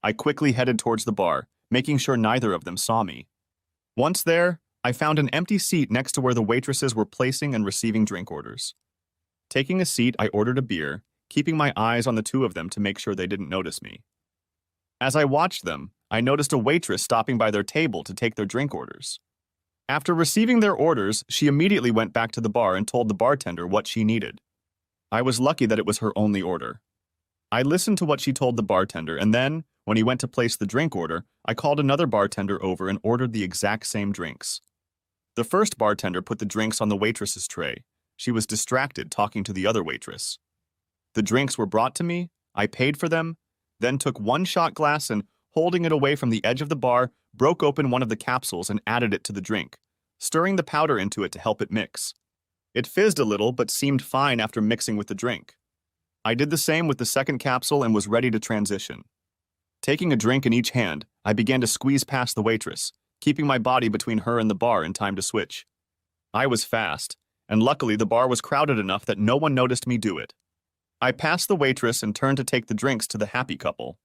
I quickly headed towards the bar, making sure neither of them saw me. Once there, I found an empty seat next to where the waitresses were placing and receiving drink orders. Taking a seat, I ordered a beer, keeping my eyes on the two of them to make sure they didn't notice me. As I watched them, I noticed a waitress stopping by their table to take their drink orders. After receiving their orders, she immediately went back to the bar and told the bartender what she needed. I was lucky that it was her only order. I listened to what she told the bartender, and then, when he went to place the drink order, I called another bartender over and ordered the exact same drinks. The first bartender put the drinks on the waitress's tray. She was distracted talking to the other waitress. The drinks were brought to me, I paid for them, then took one shot glass and, holding it away from the edge of the bar, broke open one of the capsules and added it to the drink, stirring the powder into it to help it mix. It fizzed a little but seemed fine after mixing with the drink. I did the same with the second capsule and was ready to transition. Taking a drink in each hand, I began to squeeze past the waitress, keeping my body between her and the bar in time to switch. I was fast, and luckily the bar was crowded enough that no one noticed me do it. I passed the waitress and turned to take the drinks to the happy couple.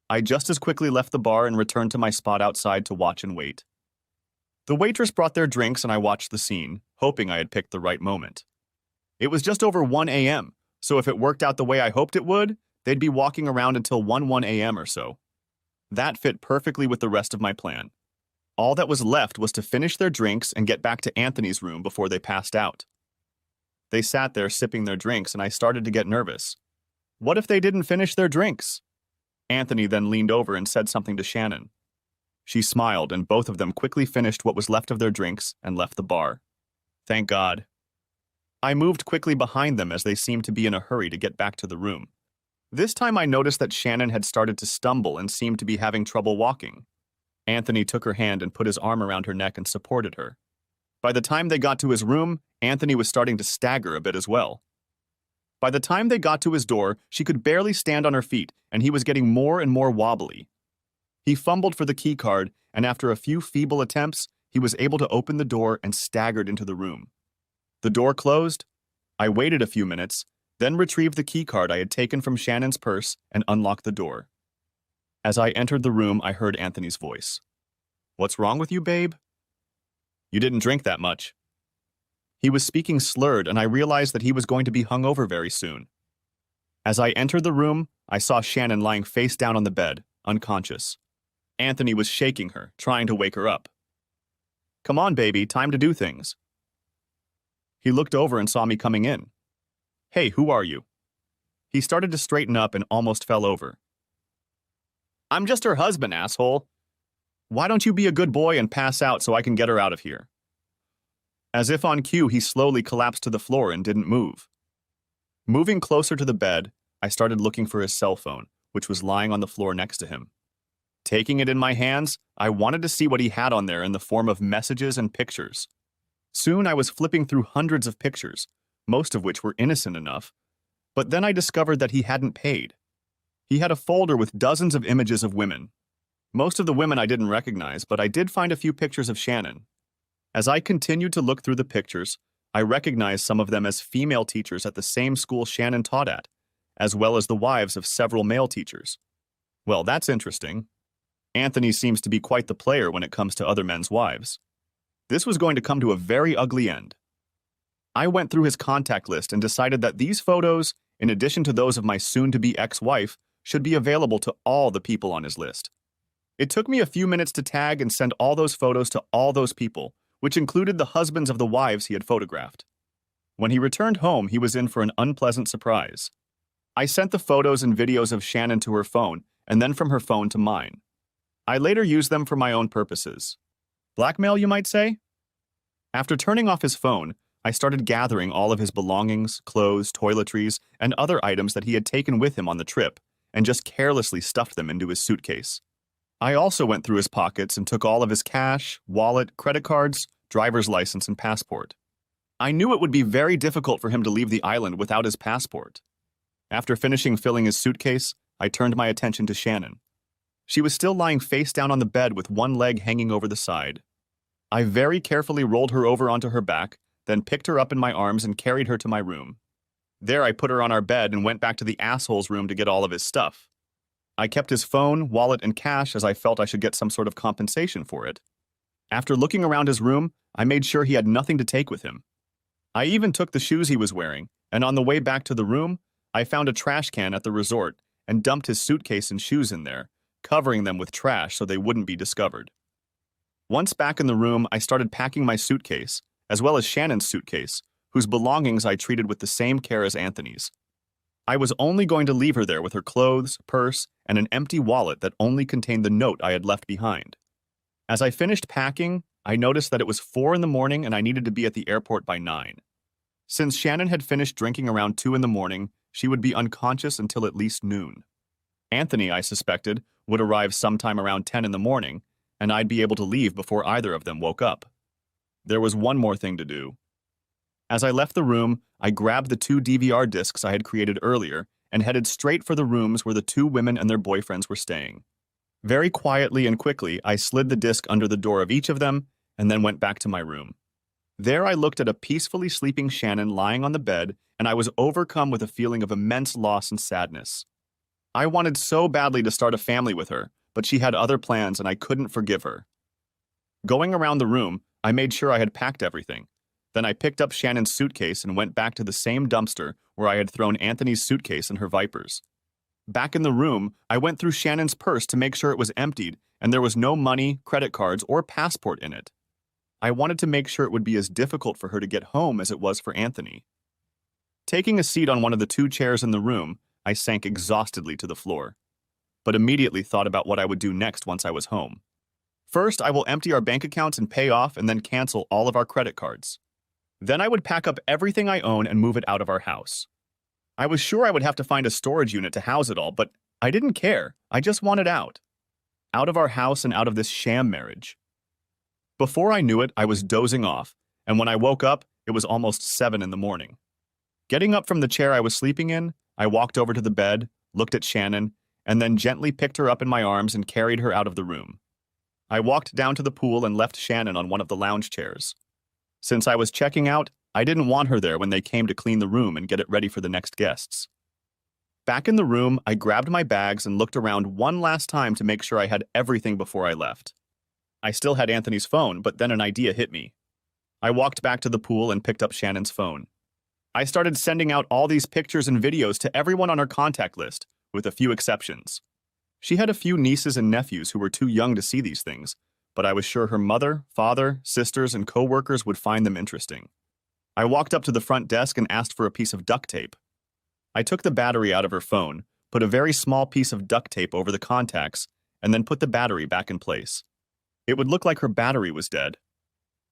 I just as quickly left the bar and returned to my spot outside to watch and wait. The waitress brought their drinks and I watched the scene, hoping I had picked the right moment. It was just over 1 a.m., so if it worked out the way I hoped it would, they'd be walking around until 1 a.m. or so. That fit perfectly with the rest of my plan. All that was left was to finish their drinks and get back to Anthony's room before they passed out. They sat there sipping their drinks and I started to get nervous. What if they didn't finish their drinks? Anthony then leaned over and said something to Shannon. She smiled and both of them quickly finished what was left of their drinks and left the bar. Thank God. I moved quickly behind them as they seemed to be in a hurry to get back to the room. This time I noticed that Shannon had started to stumble and seemed to be having trouble walking. Anthony took her hand and put his arm around her neck and supported her. By the time they got to his room, Anthony was starting to stagger a bit as well. By the time they got to his door, she could barely stand on her feet, and he was getting more and more wobbly. He fumbled for the key card, and after a few feeble attempts, he was able to open the door and staggered into the room. The door closed. I waited a few minutes, then retrieved the key card I had taken from Shannon's purse and unlocked the door. As I entered the room, I heard Anthony's voice. "What's wrong with you, babe? You didn't drink that much." He was speaking slurred, and I realized that he was going to be hung over very soon. As I entered the room, I saw Shannon lying face down on the bed, unconscious. Anthony was shaking her, trying to wake her up. "Come on, baby, time to do things." He looked over and saw me coming in. "Hey, who are you?" He started to straighten up and almost fell over. "I'm just her husband, asshole. Why don't you be a good boy and pass out so I can get her out of here?" As if on cue, he slowly collapsed to the floor and didn't move. Moving closer to the bed, I started looking for his cell phone, which was lying on the floor next to him. Taking it in my hands, I wanted to see what he had on there in the form of messages and pictures. Soon I was flipping through hundreds of pictures, most of which were innocent enough, but then I discovered that he hadn't paid. He had a folder with dozens of images of women. Most of the women I didn't recognize, but I did find a few pictures of Shannon. As I continued to look through the pictures, I recognized some of them as female teachers at the same school Shannon taught at, as well as the wives of several male teachers. Well, that's interesting. Anthony seems to be quite the player when it comes to other men's wives. This was going to come to a very ugly end. I went through his contact list and decided that these photos, in addition to those of my soon-to-be ex-wife, should be available to all the people on his list. It took me a few minutes to tag and send all those photos to all those people, which included the husbands of the wives he had photographed. When he returned home, he was in for an unpleasant surprise. I sent the photos and videos of Shannon to her phone, and then from her phone to mine. I later used them for my own purposes. Blackmail, you might say? After turning off his phone, I started gathering all of his belongings, clothes, toiletries, and other items that he had taken with him on the trip, and just carelessly stuffed them into his suitcase. I also went through his pockets and took all of his cash, wallet, credit cards, driver's license, and passport. I knew it would be very difficult for him to leave the island without his passport. After finishing filling his suitcase, I turned my attention to Shannon. She was still lying face down on the bed with one leg hanging over the side. I very carefully rolled her over onto her back, then picked her up in my arms and carried her to my room. There, I put her on our bed and went back to the asshole's room to get all of his stuff. I kept his phone, wallet, and cash as I felt I should get some sort of compensation for it. After looking around his room, I made sure he had nothing to take with him. I even took the shoes he was wearing, and on the way back to the room, I found a trash can at the resort and dumped his suitcase and shoes in there, covering them with trash so they wouldn't be discovered. Once back in the room, I started packing my suitcase, as well as Shannon's suitcase, whose belongings I treated with the same care as Anthony's. I was only going to leave her there with her clothes, purse, and an empty wallet that only contained the note I had left behind. As I finished packing, I noticed that it was 4 in the morning and I needed to be at the airport by 9. Since Shannon had finished drinking around 2 in the morning, she would be unconscious until at least noon. Anthony, I suspected, would arrive sometime around 10 in the morning, and I'd be able to leave before either of them woke up. There was one more thing to do. As I left the room, I grabbed the 2 DVR discs I had created earlier and headed straight for the rooms where the 2 women and their boyfriends were staying. Very quietly and quickly, I slid the disc under the door of each of them and then went back to my room. There I looked at a peacefully sleeping Shannon lying on the bed, and I was overcome with a feeling of immense loss and sadness. I wanted so badly to start a family with her, but she had other plans and I couldn't forgive her. Going around the room, I made sure I had packed everything. Then I picked up Shannon's suitcase and went back to the same dumpster where I had thrown Anthony's suitcase and her Vipers. Back in the room, I went through Shannon's purse to make sure it was emptied and there was no money, credit cards, or passport in it. I wanted to make sure it would be as difficult for her to get home as it was for Anthony. Taking a seat on one of the 2 chairs in the room, I sank exhaustedly to the floor, but immediately thought about what I would do next once I was home. First, I will empty our bank accounts and pay off and then cancel all of our credit cards. Then I would pack up everything I own and move it out of our house. I was sure I would have to find a storage unit to house it all, but I didn't care. I just wanted out. Out of our house and out of this sham marriage. Before I knew it, I was dozing off, and when I woke up, it was almost 7 in the morning. Getting up from the chair I was sleeping in, I walked over to the bed, looked at Shannon, and then gently picked her up in my arms and carried her out of the room. I walked down to the pool and left Shannon on one of the lounge chairs. Since I was checking out, I didn't want her there when they came to clean the room and get it ready for the next guests. Back in the room, I grabbed my bags and looked around one last time to make sure I had everything before I left. I still had Anthony's phone, but then an idea hit me. I walked back to the pool and picked up Shannon's phone. I started sending out all these pictures and videos to everyone on her contact list, with a few exceptions. She had a few nieces and nephews who were too young to see these things, but I was sure her mother, father, sisters, and co-workers would find them interesting. I walked up to the front desk and asked for a piece of duct tape. I took the battery out of her phone, put a very small piece of duct tape over the contacts, and then put the battery back in place. It would look like her battery was dead.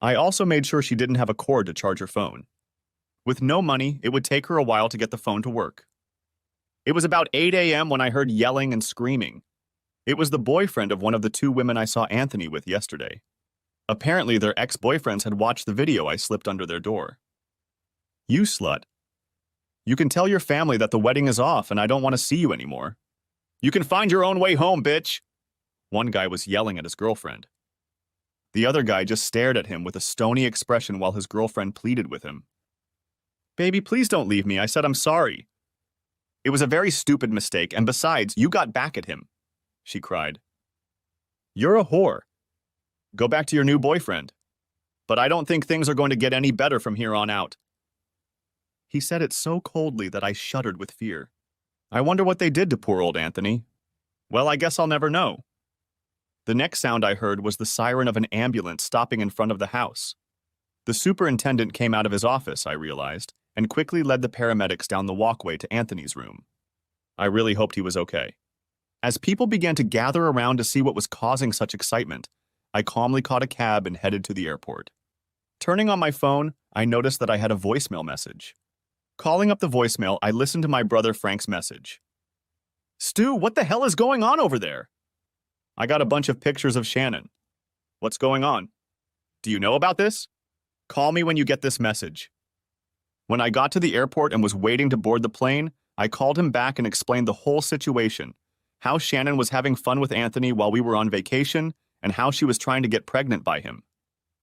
I also made sure she didn't have a cord to charge her phone. With no money, it would take her a while to get the phone to work. It was about 8 a.m. when I heard yelling and screaming. It was the boyfriend of one of the 2 women I saw Anthony with yesterday. Apparently, their ex-boyfriends had watched the video I slipped under their door. "You slut. You can tell your family that the wedding is off and I don't want to see you anymore. You can find your own way home, bitch." One guy was yelling at his girlfriend. The other guy just stared at him with a stony expression while his girlfriend pleaded with him. "Baby, please don't leave me. I said I'm sorry." "It was a very stupid mistake, and besides, you got back at him," she cried. "You're a whore. Go back to your new boyfriend. But I don't think things are going to get any better from here on out." He said it so coldly that I shuddered with fear. I wonder what they did to poor old Anthony. Well, I guess I'll never know. The next sound I heard was the siren of an ambulance stopping in front of the house. The superintendent came out of his office, I realized, and quickly led the paramedics down the walkway to Anthony's room. I really hoped he was okay. As people began to gather around to see what was causing such excitement, I calmly caught a cab and headed to the airport. Turning on my phone, I noticed that I had a voicemail message. Calling up the voicemail, I listened to my brother Frank's message. "Stu, what the hell is going on over there?" "I got a bunch of pictures of Shannon." "What's going on? Do you know about this? Call me when you get this message." When I got to the airport and was waiting to board the plane, I called him back and explained the whole situation, how Shannon was having fun with Anthony while we were on vacation, and how she was trying to get pregnant by him.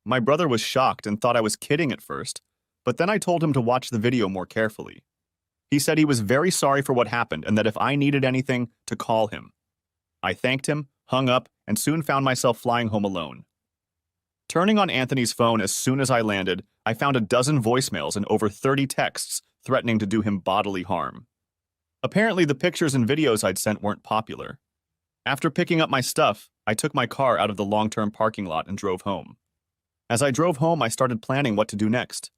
My brother was shocked and thought I was kidding at first, but then I told him to watch the video more carefully. He said he was very sorry for what happened and that if I needed anything, to call him. I thanked him, hung up, and soon found myself flying home alone. Turning on Anthony's phone as soon as I landed, I found a dozen voicemails and over 30 texts threatening to do him bodily harm. Apparently, the pictures and videos I'd sent weren't popular. After picking up my stuff, I took my car out of the long-term parking lot and drove home. As I drove home, I started planning what to do next.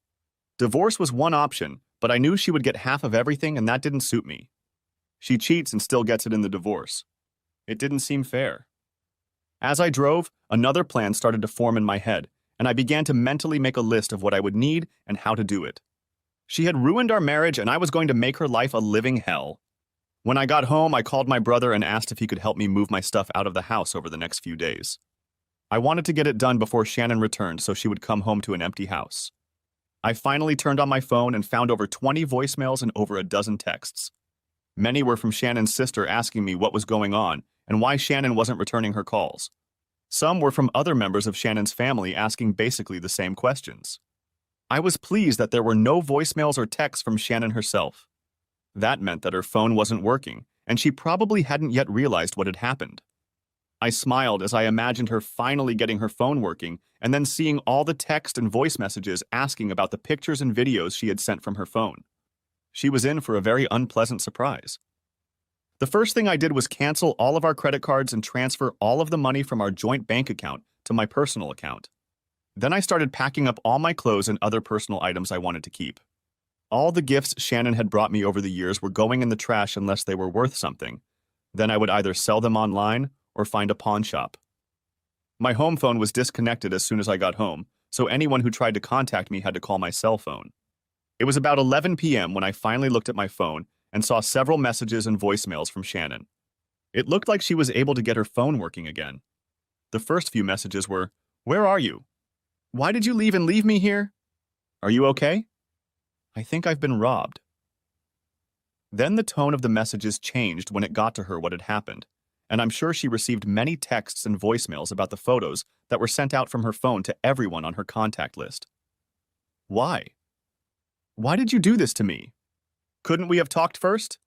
Divorce was one option, but I knew she would get half of everything and that didn't suit me. She cheats and still gets it in the divorce. It didn't seem fair. As I drove, another plan started to form in my head, and I began to mentally make a list of what I would need and how to do it. She had ruined our marriage and I was going to make her life a living hell. When I got home, I called my brother and asked if he could help me move my stuff out of the house over the next few days. I wanted to get it done before Shannon returned so she would come home to an empty house. I finally turned on my phone and found over 20 voicemails and over a dozen texts. Many were from Shannon's sister asking me what was going on and why Shannon wasn't returning her calls. Some were from other members of Shannon's family asking basically the same questions. I was pleased that there were no voicemails or texts from Shannon herself. That meant that her phone wasn't working, and she probably hadn't yet realized what had happened. I smiled as I imagined her finally getting her phone working and then seeing all the text and voice messages asking about the pictures and videos she had sent from her phone. She was in for a very unpleasant surprise. The first thing I did was cancel all of our credit cards and transfer all of the money from our joint bank account to my personal account. Then I started packing up all my clothes and other personal items I wanted to keep. All the gifts Shannon had brought me over the years were going in the trash unless they were worth something. Then I would either sell them online or find a pawn shop. My home phone was disconnected as soon as I got home, so anyone who tried to contact me had to call my cell phone. It was about 11 p.m. when I finally looked at my phone and saw several messages and voicemails from Shannon. It looked like she was able to get her phone working again. The first few messages were, "Where are you? Why did you leave and leave me here? Are you okay? I think I've been robbed." Then the tone of the messages changed when it got to her what had happened, and I'm sure she received many texts and voicemails about the photos that were sent out from her phone to everyone on her contact list. Why? Why did you do this to me? Couldn't we have talked first?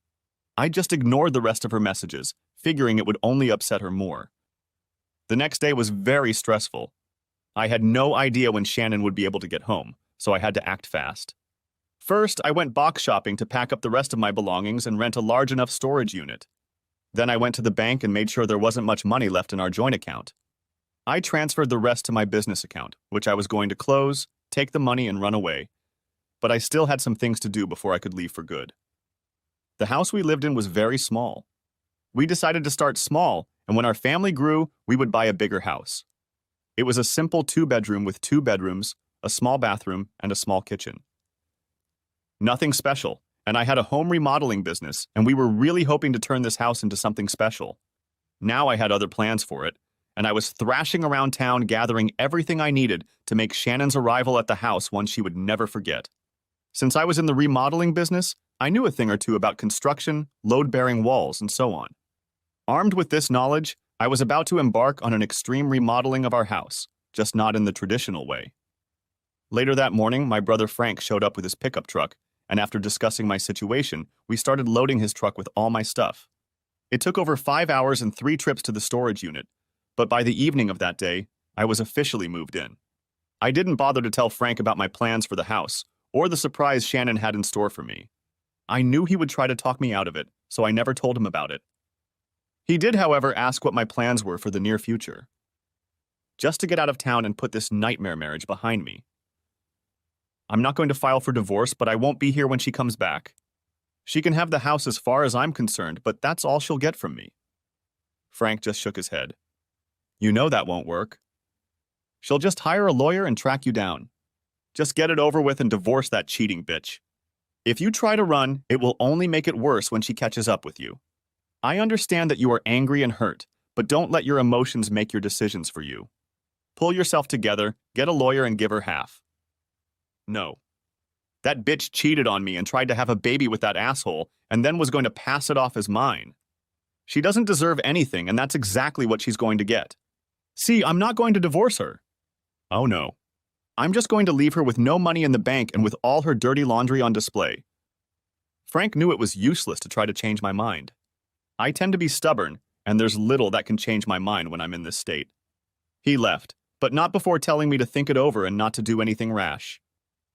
I just ignored the rest of her messages, figuring it would only upset her more. The next day was very stressful. I had no idea when Shannon would be able to get home, so I had to act fast. First, I went box shopping to pack up the rest of my belongings and rent a large enough storage unit. Then I went to the bank and made sure there wasn't much money left in our joint account. I transferred the rest to my business account, which I was going to close, take the money, and run away. But I still had some things to do before I could leave for good. The house we lived in was very small. We decided to start small, and when our family grew, we would buy a bigger house. It was a simple 2-bedroom with 2 bedrooms, a small bathroom, and a small kitchen. Nothing special, and I had a home remodeling business, and we were really hoping to turn this house into something special. Now I had other plans for it, and I was thrashing around town gathering everything I needed to make Shannon's arrival at the house one she would never forget. Since I was in the remodeling business, I knew a thing or two about construction, load-bearing walls, and so on. Armed with this knowledge, I was about to embark on an extreme remodeling of our house, just not in the traditional way. Later that morning, my brother Frank showed up with his pickup truck, and after discussing my situation, we started loading his truck with all my stuff. It took over 5 hours and 3 trips to the storage unit, but by the evening of that day, I was officially moved in. I didn't bother to tell Frank about my plans for the house, or the surprise Shannon had in store for me. I knew he would try to talk me out of it, so I never told him about it. He did, however, ask what my plans were for the near future. Just to get out of town and put this nightmare marriage behind me. I'm not going to file for divorce, but I won't be here when she comes back. She can have the house as far as I'm concerned, but that's all she'll get from me. Frank just shook his head. You know that won't work. She'll just hire a lawyer and track you down. Just get it over with and divorce that cheating bitch. If you try to run, it will only make it worse when she catches up with you. I understand that you are angry and hurt, but don't let your emotions make your decisions for you. Pull yourself together, get a lawyer, and give her half. No. That bitch cheated on me and tried to have a baby with that asshole, and then was going to pass it off as mine. She doesn't deserve anything, and that's exactly what she's going to get. See, I'm not going to divorce her. Oh no. I'm just going to leave her with no money in the bank and with all her dirty laundry on display. Frank knew it was useless to try to change my mind. I tend to be stubborn, and there's little that can change my mind when I'm in this state. He left, but not before telling me to think it over and not to do anything rash.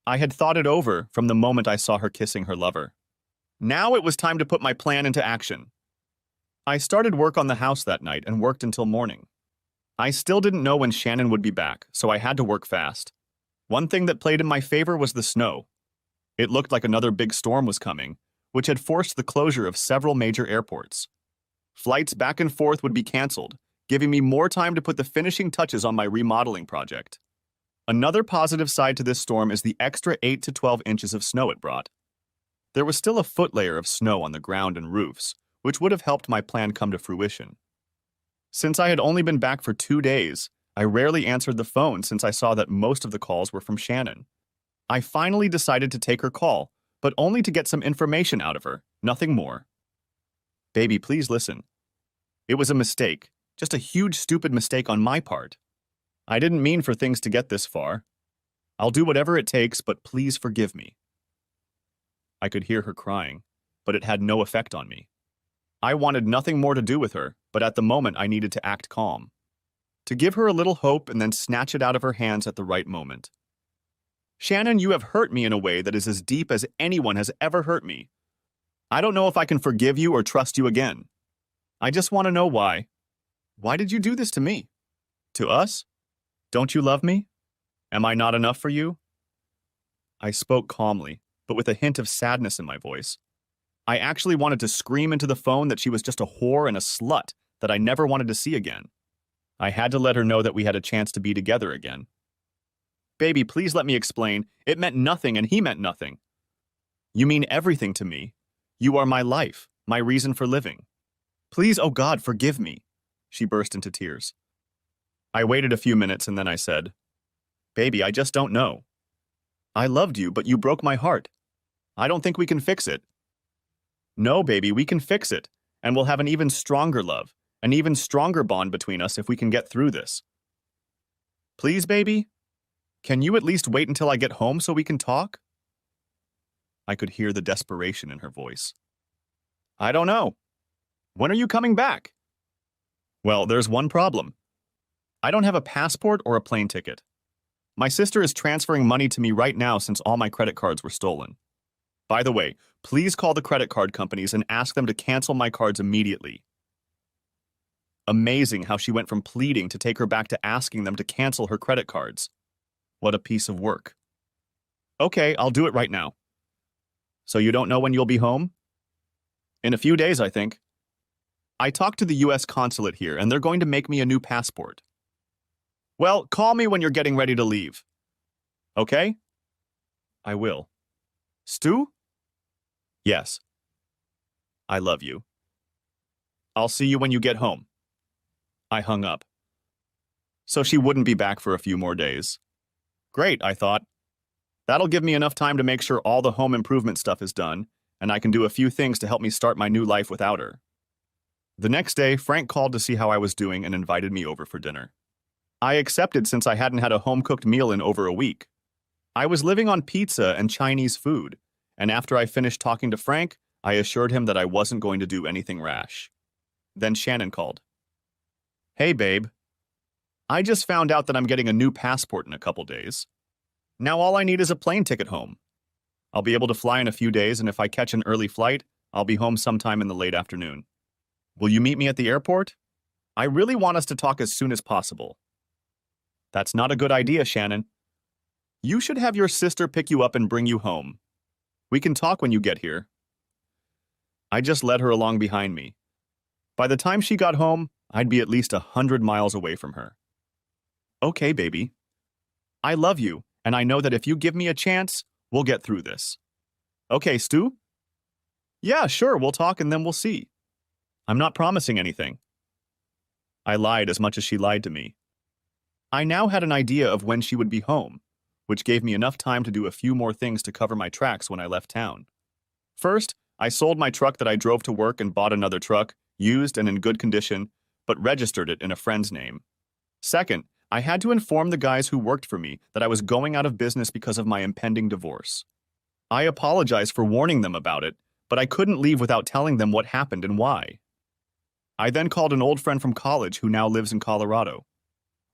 I had thought it over from the moment I saw her kissing her lover. Now it was time to put my plan into action. I started work on the house that night and worked until morning. I still didn't know when Shannon would be back, so I had to work fast. One thing that played in my favor was the snow. It looked like another big storm was coming, which had forced the closure of several major airports. Flights back and forth would be canceled, giving me more time to put the finishing touches on my remodeling project. Another positive side to this storm is the extra 8 to 12 inches of snow it brought. There was still a foot layer of snow on the ground and roofs, which would have helped my plan come to fruition. Since I had only been back for 2 days, I rarely answered the phone since I saw that most of the calls were from Shannon. I finally decided to take her call, but only to get some information out of her, nothing more. Baby, please listen. It was a mistake, just a huge stupid mistake on my part. I didn't mean for things to get this far. I'll do whatever it takes, but please forgive me. I could hear her crying, but it had no effect on me. I wanted nothing more to do with her, but at the moment I needed to act calm. To give her a little hope and then snatch it out of her hands at the right moment. Shannon, you have hurt me in a way that is as deep as anyone has ever hurt me. I don't know if I can forgive you or trust you again. I just want to know why. Why did you do this to me? To us? Don't you love me? Am I not enough for you? I spoke calmly, but with a hint of sadness in my voice. I actually wanted to scream into the phone that she was just a whore and a slut that I never wanted to see again. I had to let her know that we had a chance to be together again. Baby, please let me explain. It meant nothing and he meant nothing. You mean everything to me. You are my life, my reason for living. Please, oh God, forgive me. She burst into tears. I waited a few minutes and then I said, Baby, I just don't know. I loved you, but you broke my heart. I don't think we can fix it. No, baby, we can fix it, and we'll have an even stronger love, an even stronger bond between us if we can get through this. Please, baby? Can you at least wait until I get home so we can talk? I could hear the desperation in her voice. I don't know. When are you coming back? Well, there's one problem. I don't have a passport or a plane ticket. My sister is transferring money to me right now since all my credit cards were stolen. By the way, please call the credit card companies and ask them to cancel my cards immediately. Amazing how she went from pleading to take her back to asking them to cancel her credit cards. What a piece of work. Okay, I'll do it right now. So you don't know when you'll be home? In a few days, I think. I talked to the U.S. consulate here, and they're going to make me a new passport. Well, call me when you're getting ready to leave. Okay? I will. Stu? Yes. I love you. I'll see you when you get home. I hung up. So she wouldn't be back for a few more days. Great, I thought. That'll give me enough time to make sure all the home improvement stuff is done, and I can do a few things to help me start my new life without her. The next day, Frank called to see how I was doing and invited me over for dinner. I accepted since I hadn't had a home-cooked meal in over a week. I was living on pizza and Chinese food, and after I finished talking to Frank, I assured him that I wasn't going to do anything rash. Then Shannon called. Hey, babe. I just found out that I'm getting a new passport in a couple days. Now all I need is a plane ticket home. I'll be able to fly in a few days, and if I catch an early flight, I'll be home sometime in the late afternoon. Will you meet me at the airport? I really want us to talk as soon as possible. That's not a good idea, Shannon. You should have your sister pick you up and bring you home. We can talk when you get here. I just led her along behind me. By the time she got home, I'd be at least 100 miles away from her. Okay, baby. I love you, and I know that if you give me a chance, we'll get through this. Okay, Stu? Yeah, sure, we'll talk and then we'll see. I'm not promising anything. I lied as much as she lied to me. I now had an idea of when she would be home, which gave me enough time to do a few more things to cover my tracks when I left town. First, I sold my truck that I drove to work and bought another truck, used and in good condition, but registered it in a friend's name. Second, I had to inform the guys who worked for me that I was going out of business because of my impending divorce. I apologized for warning them about it, but I couldn't leave without telling them what happened and why. I then called an old friend from college who now lives in Colorado.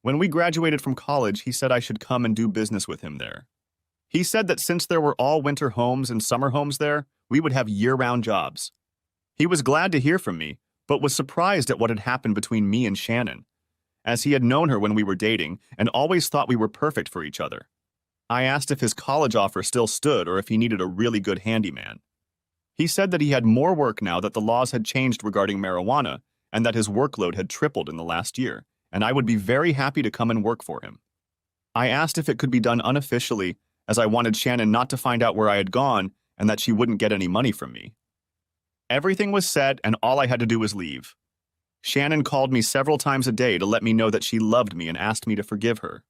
When we graduated from college, he said I should come and do business with him there. He said that since there were all winter homes and summer homes there, we would have year-round jobs. He was glad to hear from me, but was surprised at what had happened between me and Shannon, as he had known her when we were dating and always thought we were perfect for each other. I asked if his college offer still stood or if he needed a really good handyman. He said that he had more work now that the laws had changed regarding marijuana and that his workload had tripled in the last year, and I would be very happy to come and work for him. I asked if it could be done unofficially, as I wanted Shannon not to find out where I had gone and that she wouldn't get any money from me. Everything was set, and all I had to do was leave. Shannon called me several times a day to let me know that she loved me and asked me to forgive her.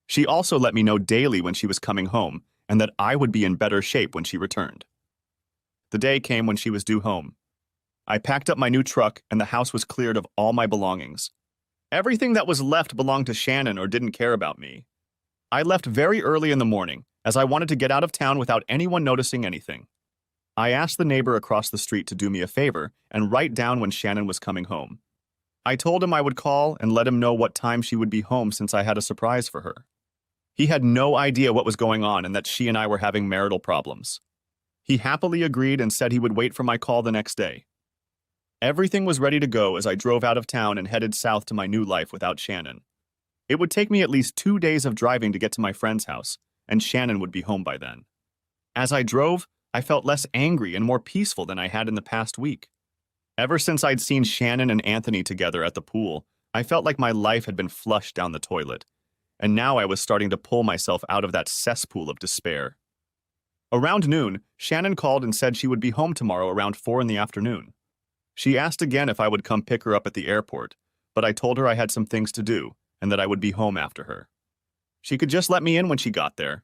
She also let me know daily when she was coming home and that I would be in better shape when she returned. The day came when she was due home. I packed up my new truck and the house was cleared of all my belongings. Everything that was left belonged to Shannon or didn't care about me. I left very early in the morning, as I wanted to get out of town without anyone noticing anything. I asked the neighbor across the street to do me a favor and write down when Shannon was coming home. I told him I would call and let him know what time she would be home since I had a surprise for her. He had no idea what was going on and that she and I were having marital problems. He happily agreed and said he would wait for my call the next day. Everything was ready to go as I drove out of town and headed south to my new life without Shannon. It would take me at least 2 days of driving to get to my friend's house, and Shannon would be home by then. As I drove, I felt less angry and more peaceful than I had in the past week. Ever since I'd seen Shannon and Anthony together at the pool, I felt like my life had been flushed down the toilet, and now I was starting to pull myself out of that cesspool of despair. Around noon, Shannon called and said she would be home tomorrow around 4 in the afternoon. She asked again if I would come pick her up at the airport, but I told her I had some things to do and that I would be home after her. She could just let me in when she got there.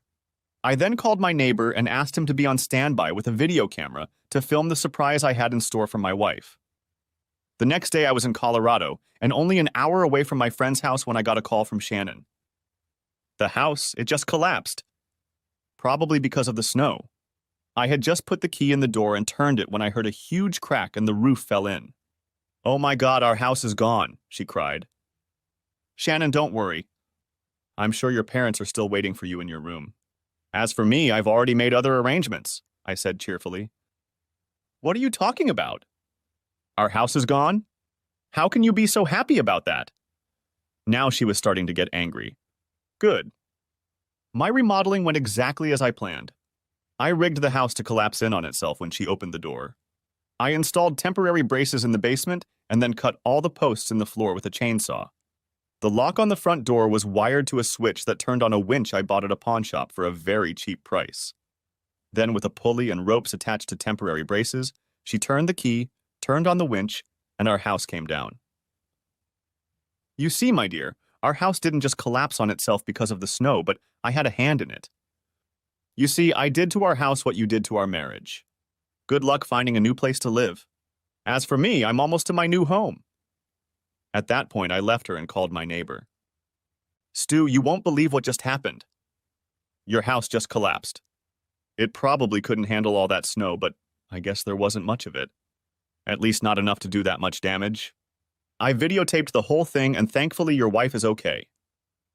I then called my neighbor and asked him to be on standby with a video camera to film the surprise I had in store for my wife. The next day I was in Colorado and only an hour away from my friend's house when I got a call from Shannon. The house, it just collapsed. Probably because of the snow. I had just put the key in the door and turned it when I heard a huge crack and the roof fell in. "Oh my God, our house is gone," she cried. "Shannon, don't worry. I'm sure your parents are still waiting for you in your room. As for me, I've already made other arrangements," I said cheerfully. "What are you talking about? Our house is gone? How can you be so happy about that?" Now she was starting to get angry. Good. My remodeling went exactly as I planned. I rigged the house to collapse in on itself when she opened the door. I installed temporary braces in the basement and then cut all the posts in the floor with a chainsaw. The lock on the front door was wired to a switch that turned on a winch I bought at a pawn shop for a very cheap price. Then, with a pulley and ropes attached to temporary braces, she turned the key, turned on the winch, and our house came down. You see, my dear, our house didn't just collapse on itself because of the snow, but I had a hand in it. You see, I did to our house what you did to our marriage. Good luck finding a new place to live. As for me, I'm almost to my new home. At that point, I left her and called my neighbor. "Stu, you won't believe what just happened. Your house just collapsed. It probably couldn't handle all that snow, but I guess there wasn't much of it. At least not enough to do that much damage. I videotaped the whole thing, and thankfully your wife is okay.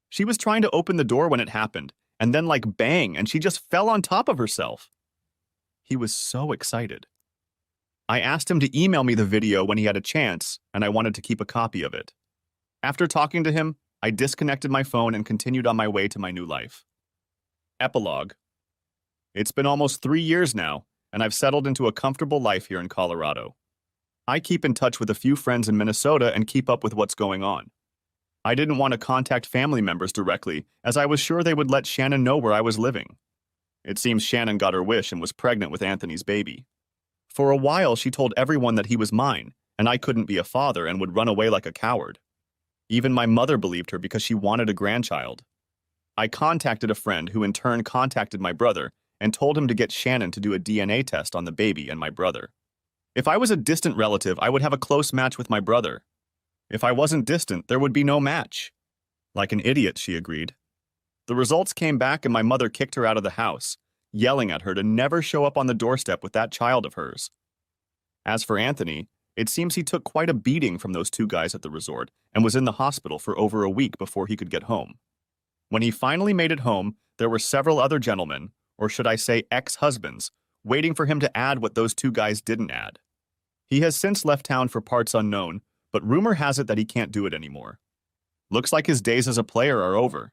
She was trying to open the door when it happened, and then like bang, and she just fell on top of herself." He was so excited. I asked him to email me the video when he had a chance, and I wanted to keep a copy of it. After talking to him, I disconnected my phone and continued on my way to my new life. Epilogue. It's been almost 3 years now, and I've settled into a comfortable life here in Colorado. I keep in touch with a few friends in Minnesota and keep up with what's going on. I didn't want to contact family members directly, as I was sure they would let Shannon know where I was living. It seems Shannon got her wish and was pregnant with Anthony's baby. For a while, she told everyone that he was mine, and I couldn't be a father and would run away like a coward. Even my mother believed her because she wanted a grandchild. I contacted a friend who in turn contacted my brother and told him to get Shannon to do a DNA test on the baby and my brother. If I was a distant relative, I would have a close match with my brother. If I wasn't distant, there would be no match. Like an idiot, she agreed. The results came back and my mother kicked her out of the house, yelling at her to never show up on the doorstep with that child of hers. As for Anthony, it seems he took quite a beating from those two guys at the resort and was in the hospital for over a week before he could get home. When he finally made it home, there were several other gentlemen, or should I say ex-husbands, waiting for him to add what those two guys didn't add. He has since left town for parts unknown, but rumor has it that he can't do it anymore. Looks like his days as a player are over.